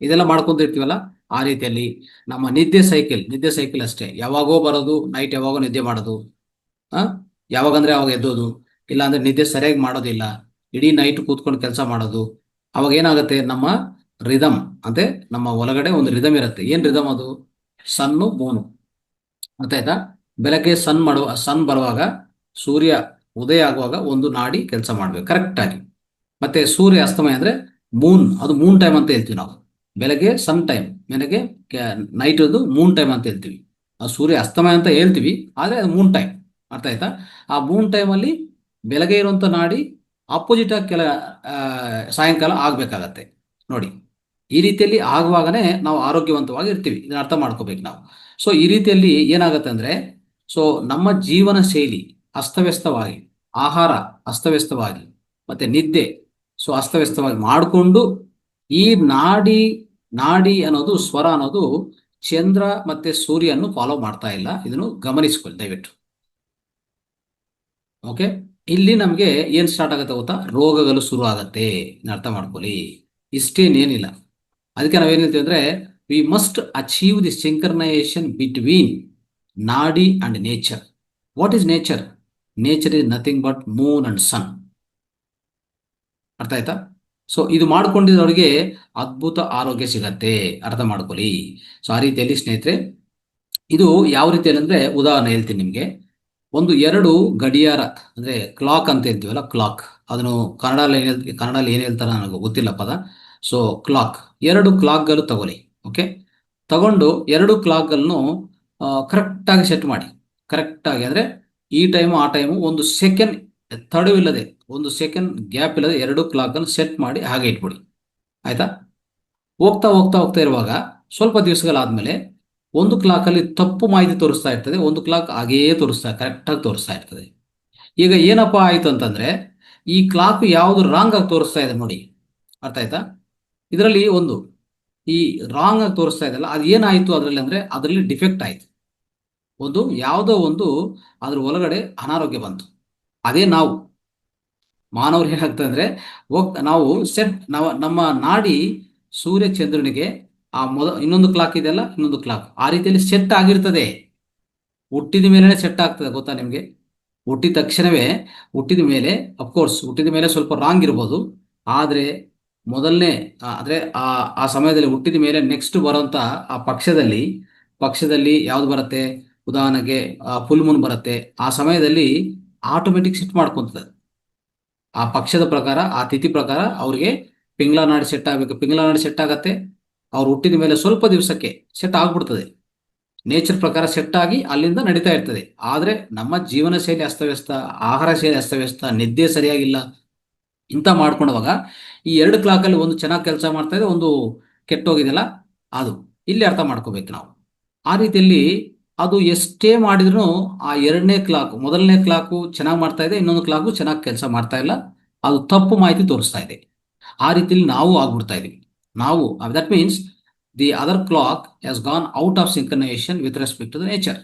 ಇದೆಲ್ಲ ಮಾಡ್ಕೊಂತ ಇರ್ತೀವಲ್ಲ. ಆ ರೀತಿಯಲ್ಲಿ ನಮ್ಮ ನಿದ್ದೆ ಸೈಕಲ್ ಅಷ್ಟೇ. ಯಾವಾಗೋ ಬರೋದು, ನೈಟ್ ಯಾವಾಗೋ ನಿದ್ದೆ ಮಾಡೋದು, ಆ ಯಾವಾಗಂದ್ರೆ ಅವಾಗ ಎದ್ದೋದು, ಇಲ್ಲ ಅಂದ್ರೆ ನಿದ್ದೆ ಸರಿಯಾಗಿ ಮಾಡೋದಿಲ್ಲ, ಇಡೀ ನೈಟ್ ಕೂತ್ಕೊಂಡು ಕೆಲಸ ಮಾಡೋದು. ಅವಾಗ ಏನಾಗುತ್ತೆ, ನಮ್ಮ ರಿದಮ್ ಅಂದ್ರೆ ನಮ್ಮ ಒಳಗಡೆ ಒಂದು ರಿದಮ್ ಇರುತ್ತೆ. ಏನ್ ರಿದಮ್ ಅದು? Son moon. ಗೊತ್ತಾಯ್ತಾ? ಬೆಳಗ್ಗೆ ಸನ್ ಬರುವಾಗ, ಸೂರ್ಯ ಉದಯ ಆಗುವಾಗ ಒಂದು ನಾಡಿ ಕೆಲಸ ಮಾಡ್ಬೇಕು ಕರೆಕ್ಟ್ ಆಗಿ. ಮತ್ತೆ ಸೂರ್ಯ ಅಸ್ತಮಯ ಅಂದ್ರೆ ಅದು ಮೂನ್ ಟೈಮ್ ಅಂತ ಹೇಳ್ತೀವಿ ನಾವು. ಬೆಳಗ್ಗೆ ಸನ್ ಟೈಮ್, ಬೆಳಗ್ಗೆ ನೈಟ್ ಅದು ಮೂನ್ ಟೈಮ್ ಅಂತ ಹೇಳ್ತೀವಿ. ಆ ಸೂರ್ಯ ಅಸ್ತಮಯ ಅಂತ ಹೇಳ್ತೀವಿ, ಆದ್ರೆ ಅದು ಮೂನ್ ಟೈಮ್. ಅರ್ಥ ಆಯ್ತಾ? ಆ ಮೂನ್ ಟೈಮ್ ಅಲ್ಲಿ ಬೆಳಗ್ಗೆ ಇರುವಂತ ನಾಡಿ ಅಪೋಸಿಟ್ ಆಗಿ ಸಾಯಂಕಾಲ ಆಗ್ಬೇಕಾಗತ್ತೆ ನೋಡಿ. ಈ ರೀತಿಯಲ್ಲಿ ಆಗುವಾಗನೇ ನಾವು ಆರೋಗ್ಯವಂತವಾಗಿ ಇರ್ತೀವಿ. ಇದನ್ನ ಅರ್ಥ ಮಾಡ್ಕೋಬೇಕು ನಾವು. ಸೊ ಈ ರೀತಿಯಲ್ಲಿ ಏನಾಗುತ್ತೆ ಅಂದ್ರೆ, ಸೊ ನಮ್ಮ ಜೀವನ ಶೈಲಿ ಅಸ್ತವ್ಯಸ್ತವಾಗಿ, ಆಹಾರ ಅಸ್ತವ್ಯಸ್ತವಾಗಿ, ಮತ್ತೆ ನಿದ್ದೆ ಅಸ್ತವ್ಯಸ್ತವಾಗಿ ಮಾಡಿಕೊಂಡು, ಈ ನಾಡಿ ಅನ್ನೋದು, ಸ್ವರ ಅನ್ನೋದು ಚಂದ್ರ ಮತ್ತೆ ಸೂರ್ಯನ್ನು ಫಾಲೋ ಮಾಡ್ತಾ ಇಲ್ಲ. ಇದನ್ನು ಗಮನಿಸ್ಕೊಳ್ಳಿ ದಯವಿಟ್ಟು. ಓಕೆ, ಇಲ್ಲಿ ನಮ್ಗೆ ಏನ್ ಸ್ಟಾರ್ಟ್ ಆಗುತ್ತೆ ಗೊತ್ತಾ? ರೋಗಗಳು ಶುರು ಆಗತ್ತೆ. ಅರ್ಥ ಮಾಡ್ಕೊಳ್ಳಿ, ಇಷ್ಟೇನೇನಿಲ್ಲ. ಅದಕ್ಕೆ ನಾವೇನ್ ಹೇಳ್ತೀವಿ ಅಂದ್ರೆ, we must achieve the synchronisation between nadi and nature. What is nature? Nature is nothing but moon and sun. ಅರ್ಥ ಆಯ್ತಾ? ಸೊ ಇದು ಮಾಡ್ಕೊಂಡಿದ್ದವರಿಗೆ ಅದ್ಭುತ ಆರೋಗ್ಯ ಸಿಗತ್ತೆ, ಅರ್ಥ ಮಾಡ್ಕೊಳ್ಳಿ. ಸೊ ಆ ರೀತಿಯಲ್ಲಿ ಸ್ನೇಹಿತರೆ, ಇದು ಯಾವ ರೀತಿಯಲ್ಲಿ ಅಂದ್ರೆ, ಉದಾಹರಣೆ ಹೇಳ್ತೀನಿ ನಿಮ್ಗೆ. ಒಂದು 2 ಗಡಿಯಾರ ಅಂದ್ರೆ ಕ್ಲಾಕ್ ಅಂತ ಹೇಳ್ತೀವಲ್ಲ, ಕ್ಲಾಕ್, ಅದನ್ನು ಕನ್ನಡದಲ್ಲಿ ಏನ್ ಹೇಳ್ತಾರೆ ನನಗೆ ಗೊತ್ತಿಲ್ಲ ಪದ. ಸೊ ಕ್ಲಾಕ್, 2 ಕ್ಲಾಕ್ಗಳು ತಗೊಳ್ಳಿ. ಓಕೆ, ತಗೊಂಡು 2 ಕ್ಲಾಕ್ಗಳನ್ನು ಕರೆಕ್ಟ್ ಆಗಿ ಸೆಟ್ ಮಾಡಿ. ಕರೆಕ್ಟ್ ಆಗಿ ಅಂದ್ರೆ ಈ ಟೈಮು ಆ ಟೈಮು 1 ಸೆಕೆಂಡ್ ತಡವಿಲ್ಲದೆ, 1 ಸೆಕೆಂಡ್ ಗ್ಯಾಪ್ ಇಲ್ಲದೆ 2 ಕ್ಲಾಕ್ಗಳನ್ನು ಸೆಟ್ ಮಾಡಿ ಹಾಗೆ ಇಟ್ಬಿಡಿ. ಆಯ್ತಾ? ಹೋಗ್ತಾ ಹೋಗ್ತಾ ಹೋಗ್ತಾ ಇರುವಾಗ ಸ್ವಲ್ಪ ದಿವಸಗಳಾದ್ಮೇಲೆ 1 ಕ್ಲಾಕಲ್ಲಿ ತಪ್ಪು ಮಾಹಿತಿ ತೋರಿಸ್ತಾ ಇರ್ತದೆ, 1 ಕ್ಲಾಕ್ ಹಾಗೇ ಕರೆಕ್ಟಾಗಿ ತೋರಿಸ್ತಾ ಇರ್ತದೆ. ಈಗ ಏನಪ್ಪಾ ಆಯ್ತು ಅಂತಂದ್ರೆ, ಈ ಕ್ಲಾಕ್ ಯಾವುದು ರಾಂಗ್ ಆಗಿ ತೋರಿಸ್ತಾ ಇದೆ ನೋಡಿ. ಅರ್ಥ ಆಯ್ತಾ? ಇದರಲ್ಲಿ ಈ ರಾಂಗ್ ಆಗಿ ತೋರಿಸ್ತಾ ಇದೆಲ್ಲ, ಅದು ಏನಾಯ್ತು ಅದರಲ್ಲಿ ಅಂದ್ರೆ, ಅದರಲ್ಲಿ ಡಿಫೆಕ್ಟ್ ಆಯ್ತು. ಯಾವುದೋ ಅದ್ರ ಒಳಗಡೆ ಅನಾರೋಗ್ಯ ಬಂತು. ಅದೇ ನಾವು ಮಾನವರು ಏನಾಗ್ತದೆ ಅಂದ್ರೆ, ನಾವು ನಮ್ಮ ನಾಡಿ ಸೂರ್ಯ ಚಂದ್ರನಿಗೆ ಇನ್ನೊಂದು ಕ್ಲಾಕ್ ಇದೆಯಲ್ಲ, ಇನ್ನೊಂದು ಕ್ಲಾಕ್ ಆ ರೀತಿಯಲ್ಲಿ ಸೆಟ್ ಆಗಿರ್ತದೆ. ಹುಟ್ಟಿದ ಮೇಲೆ ಸೆಟ್ ಆಗ್ತದೆ, ಗೊತ್ತಾ ನಿಮ್ಗೆ? ಹುಟ್ಟಿದ ಮೇಲೆ ಅಫ್ಕೋರ್ಸ್ ಹುಟ್ಟಿದ ಮೇಲೆ ಸ್ವಲ್ಪ ರಾಂಗ್ ಇರ್ಬೋದು. ಆದ್ರೆ ಮೊದಲನೇ ಅಂದ್ರೆ ಆ ಸಮಯದಲ್ಲಿ ಹುಟ್ಟಿದ ಮೇಲೆ ನೆಕ್ಸ್ಟ್ ಬರುವಂತ ಆ ಪಕ್ಷದಲ್ಲಿ ಯಾವ್ದು ಬರುತ್ತೆ? ಉದಾಹರಣೆಗೆ ಫುಲ್ ಮೂನ್ ಬರುತ್ತೆ. ಆ ಸಮಯದಲ್ಲಿ ಆಟೋಮೆಟಿಕ್ ಸೆಟ್ ಮಾಡ್ಕೊಂತದೆ. ಆ ಪಕ್ಷದ ಪ್ರಕಾರ, ಆ ತಿಥಿ ಪ್ರಕಾರ ಅವ್ರಿಗೆ ಪಿಂಗ್ಲಾ ನಾಡಿ ಸೆಟ್ ಆಗ್ಬೇಕು. ಪಿಂಗ್ಲಾ ನಾಡಿ ಸೆಟ್ ಆಗತ್ತೆ, ಅವ್ರು ಹುಟ್ಟಿದ ಮೇಲೆ ಸ್ವಲ್ಪ ದಿವಸಕ್ಕೆ ಸೆಟ್ ಆಗ್ಬಿಡ್ತದೆ. ನೇಚರ್ ಪ್ರಕಾರ ಸೆಟ್ ಆಗಿ ಅಲ್ಲಿಂದ ನಡೀತಾ ಇರ್ತದೆ. ಆದ್ರೆ ನಮ್ಮ ಜೀವನ ಶೈಲಿ ಅಸ್ತವ್ಯಸ್ತ, ಆಹಾರ ಶೈಲಿ ಅಸ್ತವ್ಯಸ್ತ, ನಿದ್ದೆ ಸರಿಯಾಗಿಲ್ಲ, ಇಂಥ ಮಾಡ್ಕೊಂಡವಾಗ ಈ 2 ಕ್ಲಾಕಲ್ಲಿ ಒಂದು ಚೆನ್ನಾಗಿ ಕೆಲಸ ಮಾಡ್ತಾ ಇದೆ, ಒಂದು ಕೆಟ್ಟೋಗಿದೆಯಲ್ಲ, ಅದು ಇಲ್ಲಿ ಅರ್ಥ ಮಾಡ್ಕೋಬೇಕು ನಾವು. ಆ ರೀತಿಯಲ್ಲಿ ಅದು ಎಷ್ಟೇ ಮಾಡಿದ್ರು ಆ 2ನೇ ಕ್ಲಾಕ್, ಮೊದಲನೇ ಕ್ಲಾಕು ಚೆನ್ನಾಗಿ ಮಾಡ್ತಾ ಇದೆ, ಇನ್ನೊಂದು ಕ್ಲಾಕು ಚೆನ್ನಾಗಿ ಕೆಲಸ ಮಾಡ್ತಾ ಇಲ್ಲ, ಅದು ತಪ್ಪು ಮಾಹಿತಿ ತೋರಿಸ್ತಾ ಇದೆ. ಆ ರೀತಿಯಲ್ಲಿ ನಾವು ಆಗ್ಬಿಡ್ತಾ ಇದೀವಿ. That means the other clock has gone out of synchronization with respect to the nature.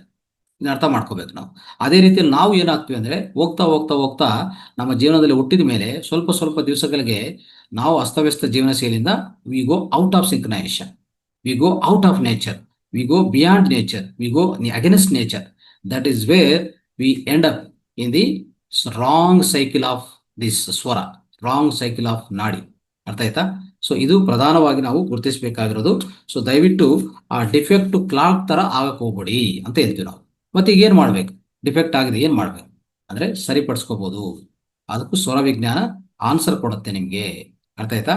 ಇದನ್ನ ಅರ್ಥ ಮಾಡ್ಕೋಬೇಕು ನಾವು. ಅದೇ ರೀತಿಯಲ್ಲಿ ನಾವು ಏನಾಗ್ತೀವಿ ಅಂದ್ರೆ ಹೋಗ್ತಾ ಹೋಗ್ತಾ ಹೋಗ್ತಾ ನಮ್ಮ ಜೀವನದಲ್ಲಿ ಹುಟ್ಟಿದ ಮೇಲೆ ಸ್ವಲ್ಪ ಸ್ವಲ್ಪ ದಿವಸಗಳಿಗೆ ನಾವು ಅಸ್ತವ್ಯಸ್ತ ಜೀವನ ಶೈಲಿಯಿಂದ we go out of synchronisation, we go out of nature, we go beyond nature, we go against nature. That is where we end up in the wrong cycle of this swara, wrong cycle of nadi. ಅರ್ಥ ಆಯ್ತಾ? So ಇದು ಪ್ರಧಾನವಾಗಿ ನಾವು ಗುರುತಿಸಬೇಕಾಗಿರೋದು. So ದಯವಿಟ್ಟು ಆ defect clock ತರ ಆಗಕ್ ಹೋಗ್ಬೇಡಿ ಅಂತ ಹೇಳ್ತೀವಿ ನಾವು. ಮತ್ತೆ ಈಗ ಏನ್ ಮಾಡ್ಬೇಕು? ಡಿಫೆಕ್ಟ್ ಆಗಿದೆ ಏನ್ ಮಾಡ್ಬೇಕು ಅಂದ್ರೆ ಸರಿಪಡಿಸ್ಕೋಬಹುದು. ಅದಕ್ಕೂ ಸ್ವರ ವಿಜ್ಞಾನ ಆನ್ಸರ್ ಕೊಡುತ್ತೆ ನಿಮ್ಗೆ. ಅರ್ಥ ಆಯ್ತಾ?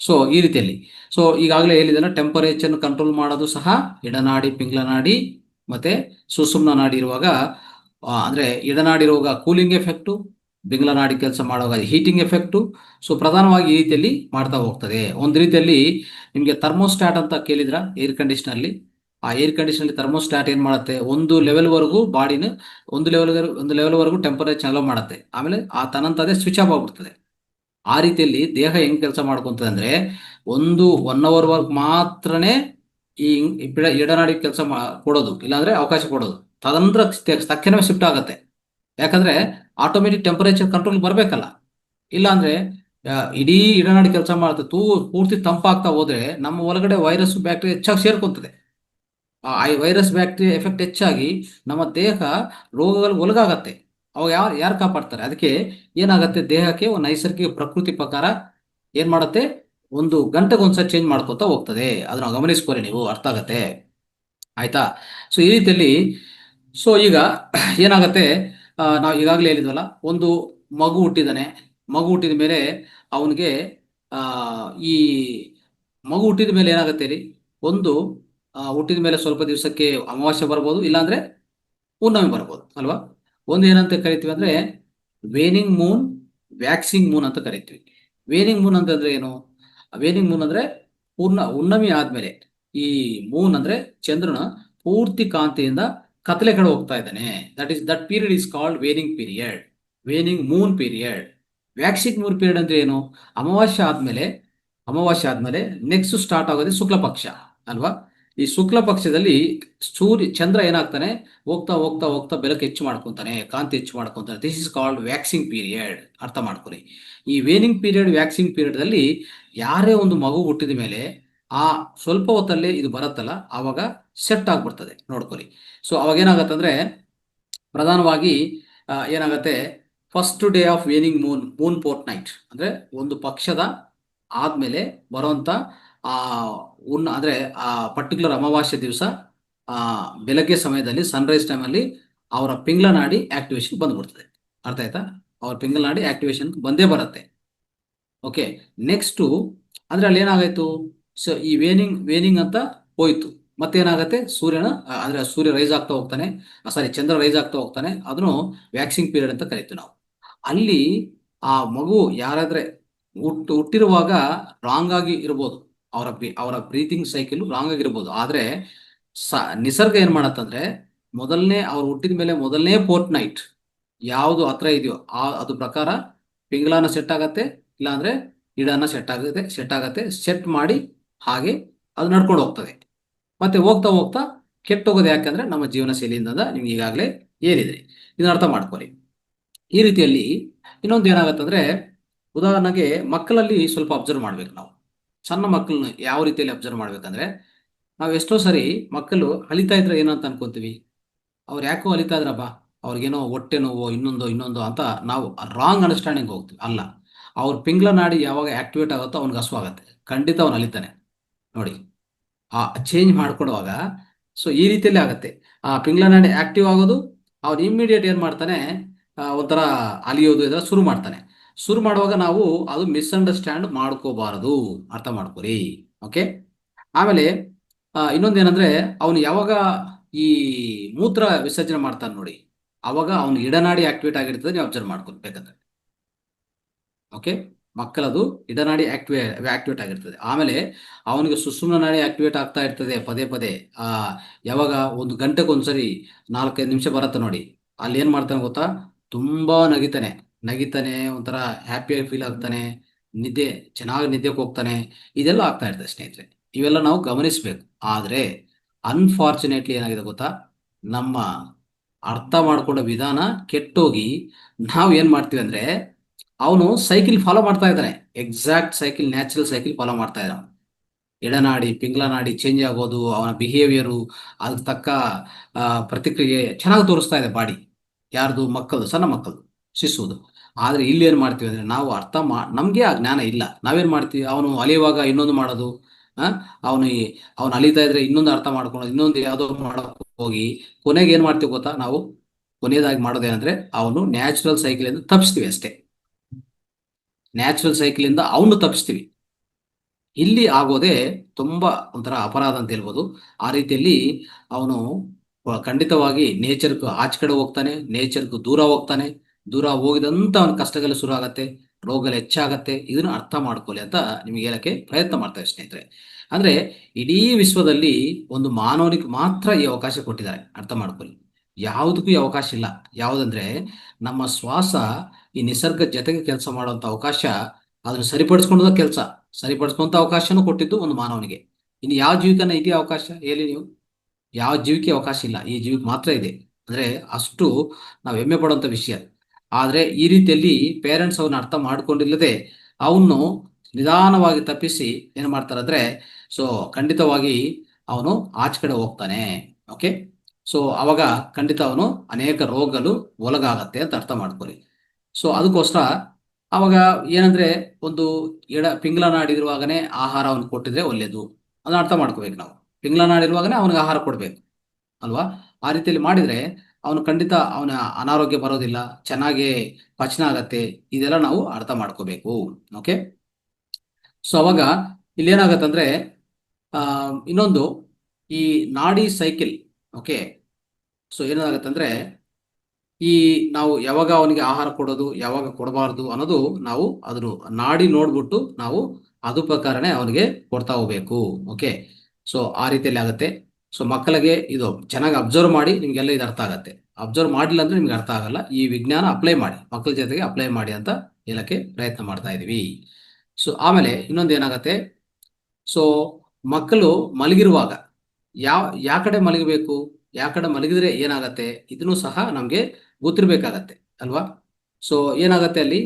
ಸೊ ಈ ರೀತಿಯಲ್ಲಿ, ಸೊ ಈಗಾಗಲೇ ಹೇಳಿದೆಲ್ಲ, ಟೆಂಪರೇಚರ್ ಕಂಟ್ರೋಲ್ ಮಾಡೋದು ಸಹ ಎಡನಾಡಿ, ಪಿಂಗ್ಲ ನಾಡಿ ಮತ್ತೆ ಸುಷುಮ್ನ ನಾಡಿ ಇರುವಾಗ, ಅಂದ್ರೆ ಎಡನಾಡಿ ಇರುವಾಗ ಕೂಲಿಂಗ್ ಎಫೆಕ್ಟು, ಪಿಂಗ್ಲ ನಾಡಿ ಕೆಲಸ ಮಾಡುವಾಗ ಹೀಟಿಂಗ್ ಎಫೆಕ್ಟು. ಸೊ ಪ್ರಧಾನವಾಗಿ ಈ ರೀತಿಯಲ್ಲಿ ಮಾಡ್ತಾ ಹೋಗ್ತದೆ. ಒಂದು ರೀತಿಯಲ್ಲಿ ನಿಮಗೆ ಥರ್ಮೋಸ್ಟಾಟ್ ಅಂತ ಕೇಳಿದ್ರ ಏರ್ ಕಂಡೀಷನಲ್ಲಿ, ಆ ಏರ್ ಕಂಡೀಷನಲ್ಲಿ ಥರ್ಮೋಸ್ಟಾಟ್ ಏನ್ ಮಾಡುತ್ತೆ, ಒಂದು ಲೆವೆಲ್ ವರೆಗೂ ಬಾಡಿನ ಒಂದು ಲೆವೆಲ್ ವರೆಗೂ ಟೆಂಪರೇಚರ್ ಅಲೋ ಮಾಡುತ್ತೆ, ಆಮೇಲೆ ಆ ತನ್ನಂತದೇ ಸ್ವಿಚ್ ಆಫ್ ಆಗ್ಬಿಡ್ತದೆ. ಆ ರೀತಿಯಲ್ಲಿ ದೇಹ ಹೆಂಗ್ ಕೆಲಸ ಮಾಡ್ಕೊಂತದೆ ಅಂದ್ರೆ ಒಂದು 1 hour ವರ್ಗ ಮಾತ್ರನೇ ಈ ಎಡನಾಡಿ ಕೆಲಸ ಕೊಡೋದು, ಇಲ್ಲಾಂದ್ರೆ ಅವಕಾಶ ಕೊಡೋದು. ತದನಂತರ ತಕ್ಷಣವೇ ಶಿಫ್ಟ್ ಆಗುತ್ತೆ. ಯಾಕಂದ್ರೆ ಆಟೋಮೆಟಿಕ್ ಟೆಂಪರೇಚರ್ ಕಂಟ್ರೋಲ್ ಬರಬೇಕಲ್ಲ. ಇಲ್ಲಾಂದ್ರೆ ಇಡೀ ಎಡನಾಡಿ ಕೆಲಸ ಮಾಡುತ್ತೆ, ಪೂರ್ತಿ ತಂಪಾಗ್ತಾ ಹೋದ್ರೆ ನಮ್ಮ ಒಳಗಡೆ ವೈರಸ್ ಬ್ಯಾಕ್ಟೀರಿಯಾ ಹೆಚ್ಚಾಗಿ ಸೇರ್ಕೊಂತದೆ. ಆ ವೈರಸ್ ಬ್ಯಾಕ್ಟೀರಿಯಾ ಎಫೆಕ್ಟ್ ಹೆಚ್ಚಾಗಿ ನಮ್ಮ ದೇಹ ರೋಗಗಳಿಗೆ ಒಳಗಾಗತ್ತೆ. ಅವಾಗ ಯಾರು ಕಾಪಾಡ್ತಾರೆ? ಅದಕ್ಕೆ ಏನಾಗತ್ತೆ, ದೇಹಕ್ಕೆ ಒಂದು ನೈಸರ್ಗಿಕ ಪ್ರಕೃತಿ ಪ್ರಕಾರ ಏನ್ ಮಾಡುತ್ತೆ, ಒಂದು ಗಂಟೆಗೆ ಒಂದ್ಸರಿ ಚೇಂಜ್ ಮಾಡ್ಕೊತಾ ಹೋಗ್ತದೆ. ಅದನ್ನ ಗಮನಿಸ್ಕೊರಿ ನೀವು, ಅರ್ಥ ಆಗತ್ತೆ. ಆಯ್ತಾ? ಸೊ ಈ ರೀತಿಯಲ್ಲಿ, ಸೊ ಈಗ ಏನಾಗತ್ತೆ, ನಾವು ಈಗಾಗಲೇ ಹೇಳಿದ್ವಲ್ಲ, ಒಂದು ಮಗು ಹುಟ್ಟಿದಾನೆ. ಮಗು ಹುಟ್ಟಿದ ಮೇಲೆ ಅವನಿಗೆ ಈ ಮಗು ಹುಟ್ಟಿದ ಮೇಲೆ ಏನಾಗತ್ತೆ ರೀ, ಒಂದು ಹುಟ್ಟಿದ ಮೇಲೆ ಸ್ವಲ್ಪ ದಿವಸಕ್ಕೆ ಅಮಾವಾಸ್ಯೆ ಬರ್ಬೋದು, ಇಲ್ಲಾಂದ್ರೆ ಪೂರ್ಣಮಿ ಬರ್ಬೋದು ಅಲ್ವಾ. ಒಂದು ಏನಂತ ಕರಿತೀವಿ ಅಂದ್ರೆ ವೇನಿಂಗ್ ಮೂನ್, ವ್ಯಾಕ್ಸಿಂಗ್ ಮೂನ್ ಅಂತ ಕರಿತೀವಿ. ವೇನಿಂಗ್ ಮೂನ್ ಅಂತಂದ್ರೆ ಏನು? ವೇನಿಂಗ್ ಮೂನ್ ಅಂದ್ರೆ ಹುಣ್ಣಮಿ ಆದ್ಮೇಲೆ ಈ ಮೂನ್ ಅಂದ್ರೆ ಚಂದ್ರನ ಪೂರ್ತಿ ಕಾಂತಿಯಿಂದ ಕತ್ತಲೆ ಕಡೆ ಹೋಗ್ತಾ ಇದ್ದಾನೆ. That period is called waning period, waning Moon period. Waxing Moon period ಅಂದ್ರೆ ಏನು? ಅಮಾವಾಸ್ಯೆ ಆದ್ಮೇಲೆ ನೆಕ್ಸ್ಟ್ ಸ್ಟಾರ್ಟ್ ಆಗೋದೇ ಶುಕ್ಲ ಪಕ್ಷ ಅಲ್ವಾ. ಈ ಶುಕ್ಲ ಪಕ್ಷದಲ್ಲಿ ಚಂದ್ರ ಏನಾಗ್ತಾನೆ, ಹೋಗ್ತಾ ಹೋಗ್ತಾ ಹೋಗ್ತಾ ಬೆಳಕು ಹೆಚ್ಚು ಮಾಡ್ಕೊಂತಾನೆ, ಕಾಂತಿ ಹೆಚ್ಚು ಮಾಡ್ಕೊಂತಾನೆ. This is called waxing period. ಅರ್ಥ ಮಾಡ್ಕೊರಿ. ಈ ವೇನಿಂಗ್ ಪೀರಿಯಡ್, ವ್ಯಾಕ್ಸಿಂಗ್ ಪೀರಿಯಡ್ ಅಲ್ಲಿ ಯಾರೇ ಒಂದು ಮಗು ಹುಟ್ಟಿದ ಮೇಲೆ ಆ ಸ್ವಲ್ಪ ಹೊತ್ತಲ್ಲೇ ಇದು ಬರುತ್ತಲ್ಲ, ಆವಾಗ ಸೆಟ್ ಆಗ್ಬಿಡ್ತದೆ ನೋಡ್ಕೊರಿ. ಸೊ ಅವಾಗ ಏನಾಗತ್ತಂದ್ರೆ ಪ್ರಧಾನವಾಗಿ ಏನಾಗತ್ತೆ, first day of waning Moon, Moon fort night ಅಂದ್ರೆ ಒಂದು ಪಕ್ಷದ ಆದ್ಮೇಲೆ ಬರುವಂತ ಆ ಅಂದ್ರೆ ಆ ಪರ್ಟಿಕ್ಯುಲರ್ ಅಮಾವಾಸ್ಯೆ ದಿವಸ ಬೆಳಗ್ಗೆ ಸಮಯದಲ್ಲಿ ಸನ್ರೈಸ್ ಟೈಮಲ್ಲಿ ಅವರ ಪಿಂಗ್ಲ ನಾಡಿ ಆಕ್ಟಿವೇಶನ್ ಬಂದ್ಬಿಡ್ತದೆ. ಅರ್ಥ ಆಯ್ತಾ? ಅವ್ರ ಪಿಂಗ್ಲ ನಾಡಿ ಆಕ್ಟಿವೇಶನ್ ಬಂದೇ ಬರುತ್ತೆ. ಓಕೆ, ನೆಕ್ಸ್ಟು ಅಂದ್ರೆ ಅಲ್ಲಿ ಏನಾಗಾಯ್ತು, ಸೊ ಈ ವೇನಿಂಗ್ ಅಂತ ಹೋಯ್ತು. ಮತ್ತೇನಾಗತ್ತೆ, ಅಂದ್ರೆ ಸೂರ್ಯ ರೈಸ್ ಆಗ್ತಾ ಹೋಗ್ತಾನೆ, ಸಾರಿ ಚಂದ್ರ ರೈಸ್ ಆಗ್ತಾ ಹೋಗ್ತಾನೆ. ಅದನ್ನು ವ್ಯಾಕ್ಸಿಂಗ್ ಪೀರಿಯಡ್ ಅಂತ ಕರಿತೀವಿ ನಾವು. ಅಲ್ಲಿ ಆ ಮಗು ಯಾರಾದ್ರೆ ಹುಟ್ಟಿರುವಾಗ ರಾಂಗ್ ಆಗಿ ಇರ್ಬೋದು, ಅವರ ಬ್ರೀತಿಂಗ್ ಸೈಕಲ್ ರಾಂಗ್ ಆಗಿರ್ಬೋದು. ಆದ್ರೆ ನಿಸರ್ಗ ಏನ್ ಮಾಡತ್ತಂದ್ರೆ ಅವ್ರು ಹುಟ್ಟಿದ ಮೇಲೆ ಮೊದಲನೇ ಫೋರ್ಟ್ ನೈಟ್ ಯಾವುದು ಹತ್ರ ಇದೆಯೋ ಅದು ಪ್ರಕಾರ ಪಿಂಗ್ಲಾನ ಸೆಟ್ ಆಗತ್ತೆ, ಇಲ್ಲಾಂದ್ರೆ ಇಡನ್ನ ಸೆಟ್ ಮಾಡಿ ಹಾಗೆ ಅದು ನಡ್ಕೊಂಡು ಹೋಗ್ತದೆ. ಮತ್ತೆ ಹೋಗ್ತಾ ಹೋಗ್ತಾ ಕೆಟ್ಟೋಗೋದು. ಯಾಕಂದ್ರೆ ನಮ್ಮ ಜೀವನ ಶೈಲಿಯಿಂದ ನಿಮ್ಗೆ ಈಗಾಗಲೇ ಹೇಳಿದ್ರಿ, ಇದನ್ನ ಅರ್ಥ ಮಾಡ್ಕೊಳ್ಳಿ. ಈ ರೀತಿಯಲ್ಲಿ ಇನ್ನೊಂದು ಏನಾಗತ್ತಂದ್ರೆ, ಉದಾಹರಣೆಗೆ ಮಕ್ಕಳಲ್ಲಿ ಸ್ವಲ್ಪ ಅಬ್ಸರ್ವ್ ಮಾಡ್ಬೇಕು ನಾವು. ಸಣ್ಣ ಮಕ್ಕಳನ್ನ ಯಾವ ರೀತಿಯಲ್ಲಿ ಅಬ್ಸರ್ವ್ ಮಾಡ್ಬೇಕಂದ್ರೆ, ನಾವು ಎಷ್ಟೋ ಸರಿ ಮಕ್ಕಳು ಅಲಿತಾ ಇದ್ರೆ ಏನಂತ ಅನ್ಕೊಂತೀವಿ, ಅವ್ರು ಯಾಕೋ ಅಲಿತಾ ಇದ್ರಪ್ಪ, ಅವ್ರಿಗೇನೋ ಹೊಟ್ಟೆ ನೋವು, ಇನ್ನೊಂದು ಅಂತ ನಾವು ರಾಂಗ್ ಅಂಡರ್ಸ್ಟ್ಯಾಂಡಿಂಗ್ ಹೋಗ್ತೀವಿ. ಅಲ್ಲ, ಅವ್ರ ಪಿಂಗ್ಲ ನಾಡಿ ಯಾವಾಗ ಆಕ್ಟಿವೇಟ್ ಆಗುತ್ತೋ ಅವ್ನಿಗೆ ಹಸುವಾಗತ್ತೆ, ಖಂಡಿತ ಅವ್ನು ಅಲಿತಾನೆ ನೋಡಿ. ಆ ಚೇಂಜ್ ಮಾಡ್ಕೊಡುವಾಗ ಸೊ ಈ ರೀತಿಯಲ್ಲಿ ಆಗತ್ತೆ. ಆ ಪಿಂಗ್ಲ ನಾಡಿ ಆಕ್ಟಿವ್ ಆಗೋದು, ಅವ್ನು ಇಮ್ಮಿಡಿಯೇಟ್ ಏನ್ ಮಾಡ್ತಾನೆ, ಒಂಥರ ಅಲಿಯೋದು ಇದೆಲ್ಲ ಶುರು ಮಾಡುವಾಗ ನಾವು ಅದು ಮಿಸ್ಅಂಡರ್ಸ್ಟ್ಯಾಂಡ್ ಮಾಡ್ಕೋಬಾರದು. ಅರ್ಥ ಮಾಡ್ಕೊರಿ. ಓಕೆ, ಆಮೇಲೆ ಇನ್ನೊಂದೇನಂದ್ರೆ, ಅವನು ಯಾವಾಗ ಈ ಮೂತ್ರ ವಿಸರ್ಜನೆ ಮಾಡ್ತಾನೆ ನೋಡಿ, ಅವಾಗ ಅವನು ಎಡನಾಡಿ ಆಕ್ಟಿವೇಟ್ ಆಗಿರ್ತದೆ, ನೀವು ಅಬ್ಸರ್ವ್ ಮಾಡ್ಕೊಳ್ಬೇಕಂದ್ರೆ. ಓಕೆ, ಮಕ್ಕಳದು ಎಡನಾಡಿ ಆಕ್ಟಿವೇಟ್ ಆಗಿರ್ತದೆ. ಆಮೇಲೆ ಅವನಿಗೆ ಸುಷುಮ್ನ ನಾಡಿ ಆಕ್ಟಿವೇಟ್ ಆಗ್ತಾ ಇರ್ತದೆ ಪದೇ ಪದೇ. ಯಾವಾಗ ಒಂದು ಗಂಟೆಗೆ ಒಂದ್ಸರಿ 4-5 ನಿಮಿಷ ಬರುತ್ತೆ ನೋಡಿ, ಅಲ್ಲಿ ಏನ್ ಮಾಡ್ತಾನೆ ಗೊತ್ತಾ, ತುಂಬಾ ನಗಿತಾನೆ, ಒಂಥರ ಹ್ಯಾಪಿಯಾಗಿ ಫೀಲ್ ಆಗ್ತಾನೆ, ಚೆನ್ನಾಗಿ ನಿದ್ದೆಗೆ ಹೋಗ್ತಾನೆ. ಇದೆಲ್ಲ ಆಗ್ತಾ ಇರ್ತದೆ ಸ್ನೇಹಿತರೆ. ಇವೆಲ್ಲ ನಾವು ಗಮನಿಸ್ಬೇಕು. ಆದ್ರೆ ಅನ್ಫಾರ್ಚುನೇಟ್ಲಿ ಏನಾಗಿದೆ ಗೊತ್ತಾ, ನಮ್ಮ ಅರ್ಥ ಮಾಡ್ಕೊಂಡ ವಿಧಾನ ಕೆಟ್ಟೋಗಿ ನಾವು ಏನ್ ಮಾಡ್ತೀವಿ ಅಂದ್ರೆ, ಅವನು ಸೈಕಲ್ ಫಾಲೋ ಮಾಡ್ತಾ ಇದ್ದಾನೆ, exact cycle, natural cycle follow ಮಾಡ್ತಾ ಇದ್ದಾನೆ. ಎಡನಾಡಿ ಪಿಂಗ್ಲನಾಡಿ ಚೇಂಜ್ ಆಗೋದು, ಅವನ ಬಿಹೇವಿಯರು, ಅದಕ್ಕೆ ತಕ್ಕ ಪ್ರತಿಕ್ರಿಯೆ ಚೆನ್ನಾಗಿ ತೋರಿಸ್ತಾ ಇದೆ ಬಾಡಿ. ಯಾರ್ದು? ಮಕ್ಕಳು, ಸಣ್ಣ ಮಕ್ಕಳು, ಶಿಶುವುದು. ಆದ್ರೆ ಇಲ್ಲಿ ಏನ್ ಮಾಡ್ತೀವಿ ಅಂದ್ರೆ, ನಾವು ನಮ್ಗೆ ಆ ಜ್ಞಾನ ಇಲ್ಲ. ನಾವೇನ್ ಮಾಡ್ತೀವಿ, ಅವನು ಅಲಿಯುವಾಗ ಇನ್ನೊಂದು ಮಾಡೋದು, ಆ ಅವನು ಅವನು ಅಲಿತಾ ಇದ್ರೆ ಇನ್ನೊಂದು ಅರ್ಥ ಮಾಡ್ಕೊಳ್ಳೋದು, ಇನ್ನೊಂದು ಯಾವುದೋ ಮಾಡಕ್ ಹೋಗಿ ಕೊನೆಗೆ ಏನ್ ಮಾಡ್ತೀವಿ ಗೊತ್ತಾ? ನಾವು ಕೊನೆಯದಾಗಿ ಮಾಡೋದೇನಂದ್ರೆ, ಅವನು ನ್ಯಾಚುರಲ್ ಸೈಕಲ್ ಇಂದ ತಪ್ಪಿಸ್ತೀವಿ ಅಷ್ಟೇ. ನ್ಯಾಚುರಲ್ ಸೈಕಲ್ ಇಂದ ಅವನು ತಪ್ಪಿಸ್ತೀವಿ. ಇಲ್ಲಿ ಆಗೋದೇ ತುಂಬಾ ಒಂಥರ ಅಪರಾಧ ಅಂತ ಹೇಳ್ಬೋದು. ಆ ರೀತಿಯಲ್ಲಿ ಅವನು ಖಂಡಿತವಾಗಿ ನೇಚರ್ಗೂ ಆಚೆ ಕಡೆ ಹೋಗ್ತಾನೆ, ನೇಚರ್ಗೂ ದೂರ ಹೋಗ್ತಾನೆ. ದೂರ ಹೋಗಿದಂತ ಅವನ ಕಷ್ಟಗಳು ಶುರು ಆಗತ್ತೆ, ರೋಗಗಳು ಹೆಚ್ಚಾಗತ್ತೆ. ಇದನ್ನ ಅರ್ಥ ಮಾಡ್ಕೊಳ್ಳಿ ಅಂತ ನಿಮಗೆ ಹೇಳಕ್ಕೆ ಪ್ರಯತ್ನ ಮಾಡ್ತೇವೆ ಸ್ನೇಹಿತರೆ. ಅಂದ್ರೆ ಇಡೀ ವಿಶ್ವದಲ್ಲಿ ಒಂದು ಮಾನವನಿಗೆ ಮಾತ್ರ ಈ ಅವಕಾಶ ಕೊಟ್ಟಿದ್ದಾರೆ, ಅರ್ಥ ಮಾಡ್ಕೊಳ್ಳಿ. ಯಾವುದಕ್ಕೂ ಈ ಅವಕಾಶ ಇಲ್ಲ. ಯಾವುದಂದ್ರೆ, ನಮ್ಮ ಶ್ವಾಸ, ಈ ನಿಸರ್ಗ ಜೊತೆಗೆ ಕೆಲಸ ಮಾಡುವಂತ ಅವಕಾಶ, ಅದನ್ನು ಸರಿಪಡಿಸ್ಕೊಂಡ ಕೆಲಸ, ಸರಿಪಡಿಸುವಂತ ಅವಕಾಶನೂ ಕೊಟ್ಟಿದ್ದು ಒಂದು ಮಾನವನಿಗೆ. ಇನ್ನು ಯಾವ ಜೀವಿಕನ ಇದೆಯಾ ಅವಕಾಶ ಹೇಳಿ ನೀವು? ಯಾವ ಜೀವಿಗೆ ಅವಕಾಶ ಇಲ್ಲ, ಈ ಜೀವಿಗೆ ಮಾತ್ರ ಇದೆ. ಅಂದ್ರೆ ಅಷ್ಟು ನಾವು ಹೆಮ್ಮೆ ಪಡುವಂತ ವಿಷಯ. ಆದ್ರೆ ಈ ರೀತಿಯಲ್ಲಿ ಪೇರೆಂಟ್ಸ್ ಅವನ್ನ ಅರ್ಥ ಮಾಡ್ಕೊಂಡಿಲ್ಲದೆ ಅವನು ನಿಧಾನವಾಗಿ ತಪ್ಪಿಸಿ ಏನ್ ಮಾಡ್ತಾರೆ ಅಂದ್ರೆ, ಸೊ ಖಂಡಿತವಾಗಿ ಅವನು ಆಚೆ ಕಡೆ ಹೋಗ್ತಾನೆ. ಓಕೆ, ಸೊ ಅವಾಗ ಖಂಡಿತ ಅವನು ಅನೇಕ ರೋಗಗಳು ಒಳಗಾಗತ್ತೆ ಅಂತ ಅರ್ಥ ಮಾಡ್ಕೊಳ್ಳಿ. ಸೊ ಅದಕ್ಕೋಸ್ಕರ ಅವಾಗ ಏನಂದ್ರೆ, ಒಂದು ಪಿಂಗ್ಲ ನಾಡಿರುವಾಗನೇ ಆಹಾರ ಅವನು ಕೊಟ್ಟಿದ್ರೆ ಒಳ್ಳೇದು. ಅದನ್ನ ಅರ್ಥ ಮಾಡ್ಕೋಬೇಕು ನಾವು. ಪಿಂಗ್ಲ ನಾಡಿರುವಾಗನೇ ಅವನಿಗೆ ಆಹಾರ ಕೊಡ್ಬೇಕು ಅಲ್ವಾ? ಆ ರೀತಿಯಲ್ಲಿ ಮಾಡಿದ್ರೆ ಅವನು ಖಂಡಿತ ಅವನ ಅನಾರೋಗ್ಯ ಬರೋದಿಲ್ಲ, ಚೆನ್ನಾಗಿ ಪಚನ ಆಗತ್ತೆ. ಇದೆಲ್ಲ ನಾವು ಅರ್ಥ ಮಾಡ್ಕೋಬೇಕು. ಓಕೆ, ಸೊ ಅವಾಗ ಇಲ್ಲಿ ಏನಾಗತ್ತಂದ್ರೆ, ಇನ್ನೊಂದು, ಈ ನಾಡಿ ಸೈಕಲ್. ಓಕೆ, ಸೊ ಏನಾಗತ್ತಂದ್ರೆ, ಈ ನಾವು ಯಾವಾಗ ಅವನಿಗೆ ಆಹಾರ ಕೊಡೋದು, ಯಾವಾಗ ಕೊಡಬಾರ್ದು ಅನ್ನೋದು ನಾವು ಅದ್ರ ನಾಡಿ ನೋಡ್ಬಿಟ್ಟು ನಾವು ಅದು ಪ್ರಕಾರನೇ ಅವನಿಗೆ ಕೊಡ್ತಾ ಹೋಗ್ಬೇಕು. ಓಕೆ, ಸೊ ಆ ರೀತಿಯಲ್ಲಿ ಆಗುತ್ತೆ. ಸೊ ಮಕ್ಕಳಿಗೆ ಇದು ಚೆನ್ನಾಗಿ ಅಬ್ಸರ್ವ್ ಮಾಡಿ, ನಿಮ್ಗೆಲ್ಲ ಇದು ಅರ್ಥ ಆಗತ್ತೆ. ಅಬ್ಸರ್ವ್ ಮಾಡಿಲ್ಲ ಅಂದ್ರೆ ನಿಮ್ಗೆ ಅರ್ಥ ಆಗಲ್ಲ. ಈ ವಿಜ್ಞಾನ ಅಪ್ಲೈ ಮಾಡಿ, ಮಕ್ಕಳ ಜೊತೆಗೆ ಅಪ್ಲೈ ಮಾಡಿ ಅಂತ ಹೇಳಕ್ಕೆ ಪ್ರಯತ್ನ ಮಾಡ್ತಾ ಇದೀವಿ. ಸೊ ಆಮೇಲೆ ಇನ್ನೊಂದು ಏನಾಗತ್ತೆ, ಸೊ ಮಕ್ಕಳು ಮಲಗಿರುವಾಗ ಯಾವ ಕಡೆ ಮಲಗಬೇಕು, ಯಾವ ಕಡೆ ಮಲಗಿದ್ರೆ ಏನಾಗತ್ತೆ, ಇದನ್ನು ಸಹ ನಮ್ಗೆ ಗೊತ್ತಿರ್ಬೇಕಾಗತ್ತೆ ಅಲ್ವಾ? ಸೊ ಏನಾಗತ್ತೆ ಅಲ್ಲಿ,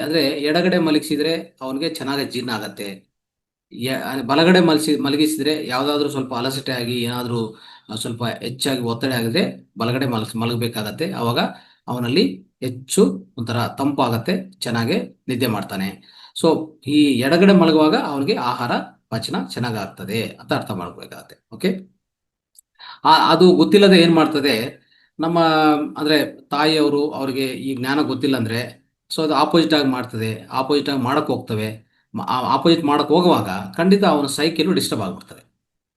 ಅಂದ್ರೆ ಎಡಗಡೆ ಮಲಗಿಸಿದ್ರೆ ಅವನಿಗೆ ಚೆನ್ನಾಗಿ ಜೀರ್ಣ ಆಗತ್ತೆ. ಬಲಗಡೆ ಮಲಗಿಸಿದ್ರೆ ಯಾವ್ದಾದ್ರು ಸ್ವಲ್ಪ ಅಲಸಟೆ ಆಗಿ ಏನಾದ್ರೂ ಸ್ವಲ್ಪ ಹೆಚ್ಚಾಗಿ ಒತ್ತಡ ಆಗಿದ್ರೆ ಬಲಗಡೆ ಮಲಗಬೇಕಾಗತ್ತೆ. ಅವಾಗ ಅವನಲ್ಲಿ ಹೆಚ್ಚು ಒಂಥರ ತಂಪಾಗತ್ತೆ, ಚೆನ್ನಾಗಿ ನಿದ್ದೆ ಮಾಡ್ತಾನೆ. ಸೊ ಈ ಎಡಗಡೆ ಮಲಗುವಾಗ ಅವನಿಗೆ ಆಹಾರ ಪಚನ ಚೆನ್ನಾಗಾಗ್ತದೆ ಅಂತ ಅರ್ಥ ಮಾಡ್ಬೇಕಾಗತ್ತೆ. ಓಕೆ, ಅದು ಗೊತ್ತಿಲ್ಲದೆ ಏನ್ ಮಾಡ್ತದೆ, ನಮ್ಮ ಅಂದ್ರೆ ತಾಯಿಯವರು ಅವ್ರಿಗೆ ಈ ಜ್ಞಾನ ಗೊತ್ತಿಲ್ಲ ಅಂದ್ರೆ, ಸೊ ಅದು ಆಪೋಸಿಟ್ ಆಗಿ ಮಾಡ್ತದೆ. ಆಪೋಸಿಟ್ ಆಗಿ ಮಾಡಕ್ ಹೋಗ್ತವೆ. ಆಪೋಸಿಟ್ ಮಾಡಕ್ ಹೋಗುವಾಗ ಖಂಡಿತ ಅವನ ಸೈಕಲ್ ಡಿಸ್ಟರ್ಬ್ ಆಗ್ಬಿಡ್ತದೆ.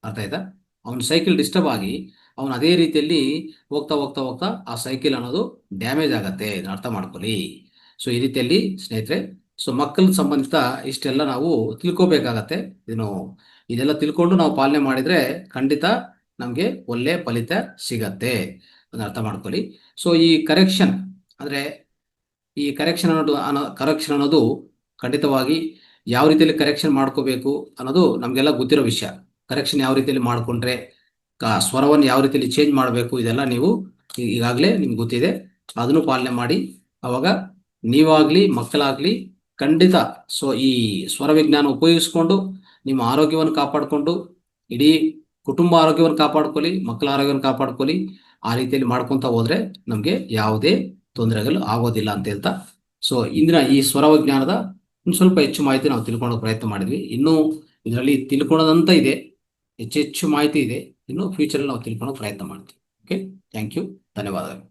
ಅರ್ಥ ಆಯ್ತಾ? ಅವನ ಸೈಕಲ್ ಡಿಸ್ಟರ್ಬ್ ಆಗಿ ಅವನು ಅದೇ ರೀತಿಯಲ್ಲಿ ಹೋಗ್ತಾ ಹೋಗ್ತಾ ಹೋಗ್ತಾ ಆ ಸೈಕಲ್ ಅನ್ನೋದು ಡ್ಯಾಮೇಜ್ ಆಗತ್ತೆ. ಇದನ್ನ ಅರ್ಥ ಮಾಡ್ಕೊಳ್ಳಿ. ಸೊ ಈ ರೀತಿಯಲ್ಲಿ ಸ್ನೇಹಿತರೆ, ಸೊ ಮಕ್ಕಳ ಸಂಬಂಧಿತ ಇಷ್ಟೆಲ್ಲ ನಾವು ತಿಳ್ಕೊಬೇಕಾಗತ್ತೆ. ಇದೆಲ್ಲ ತಿಳ್ಕೊಂಡು ನಾವು ಪಾಲನೆ ಮಾಡಿದ್ರೆ ಖಂಡಿತ ನಮ್ಗೆ ಒಳ್ಳೆ ಫಲಿತ ಸಿಗತ್ತೆ. ಅದನ್ನ ಅರ್ಥ ಮಾಡ್ಕೊಳ್ಳಿ. ಸೊ ಈ ಕರೆಕ್ಷನ್ ಅಂದ್ರೆ, ಈ ಕರೆಕ್ಷನ್ ಅನ್ನೋದು ಖಂಡಿತವಾಗಿ ಯಾವ ರೀತಿಯಲ್ಲಿ ಕರೆಕ್ಷನ್ ಮಾಡ್ಕೋಬೇಕು ಅನ್ನೋದು ನಮ್ಗೆಲ್ಲ ಗೊತ್ತಿರೋ ವಿಷಯ. ಕರೆಕ್ಷನ್ ಯಾವ ರೀತಿಯಲ್ಲಿ ಮಾಡ್ಕೊಂಡ್ರೆ, ಸ್ವರವನ್ನು ಯಾವ ರೀತಿಯಲ್ಲಿ ಚೇಂಜ್ ಮಾಡಬೇಕು, ಇದೆಲ್ಲ ನೀವು ಈಗಾಗಲೇ ನಿಮ್ಗೆ ಗೊತ್ತಿದೆ. ಅದನ್ನು ಪಾಲನೆ ಮಾಡಿ. ಅವಾಗ ನೀವಾಗ್ಲಿ ಮಕ್ಕಳಾಗ್ಲಿ ಖಂಡಿತ ಸೊ ಈ ಸ್ವರ ವಿಜ್ಞಾನ ಉಪಯೋಗಿಸ್ಕೊಂಡು ನಿಮ್ಮ ಆರೋಗ್ಯವನ್ನು ಕಾಪಾಡಿಕೊಂಡು, ಇಡೀ ಕುಟುಂಬ ಆರೋಗ್ಯವನ್ನು ಕಾಪಾಡ್ಕೊಳ್ಳಿ, ಮಕ್ಕಳ ಆರೋಗ್ಯವನ್ನು ಕಾಪಾಡ್ಕೊಳ್ಳಿ. ಆ ರೀತಿಯಲ್ಲಿ ಮಾಡ್ಕೊಂತ ಹೋದ್ರೆ ನಮ್ಗೆ ಯಾವುದೇ ತೊಂದರೆಗಳು ಆಗೋದಿಲ್ಲ ಅಂತ ಹೇಳ್ತಾ, ಸೊ ಇಂದಿನ ಈ ಸ್ವರ ವಿಜ್ಞಾನದ ಸ್ವಲ್ಪ ಹೆಚ್ಚು ಮಾಹಿತಿ ನಾವು ತಿಳ್ಕೊಳ್ಳೋ ಪ್ರಯತ್ನ ಮಾಡಿದ್ವಿ. ಇನ್ನೂ ಇದರಲ್ಲಿ ತಿಳ್ಕೊಳ್ಳೋದಂತ ಇದೆ, ಹೆಚ್ಚು ಮಾಹಿತಿ ಇದೆ. ಇನ್ನು ಫ್ಯೂಚರಲ್ಲಿ ನಾವು ತಿಳ್ಕೊಳ್ಳೋ ಪ್ರಯತ್ನ ಮಾಡ್ತೀವಿ. ಓಕೆ, ಥ್ಯಾಂಕ್ ಯು, ಧನ್ಯವಾದಗಳು.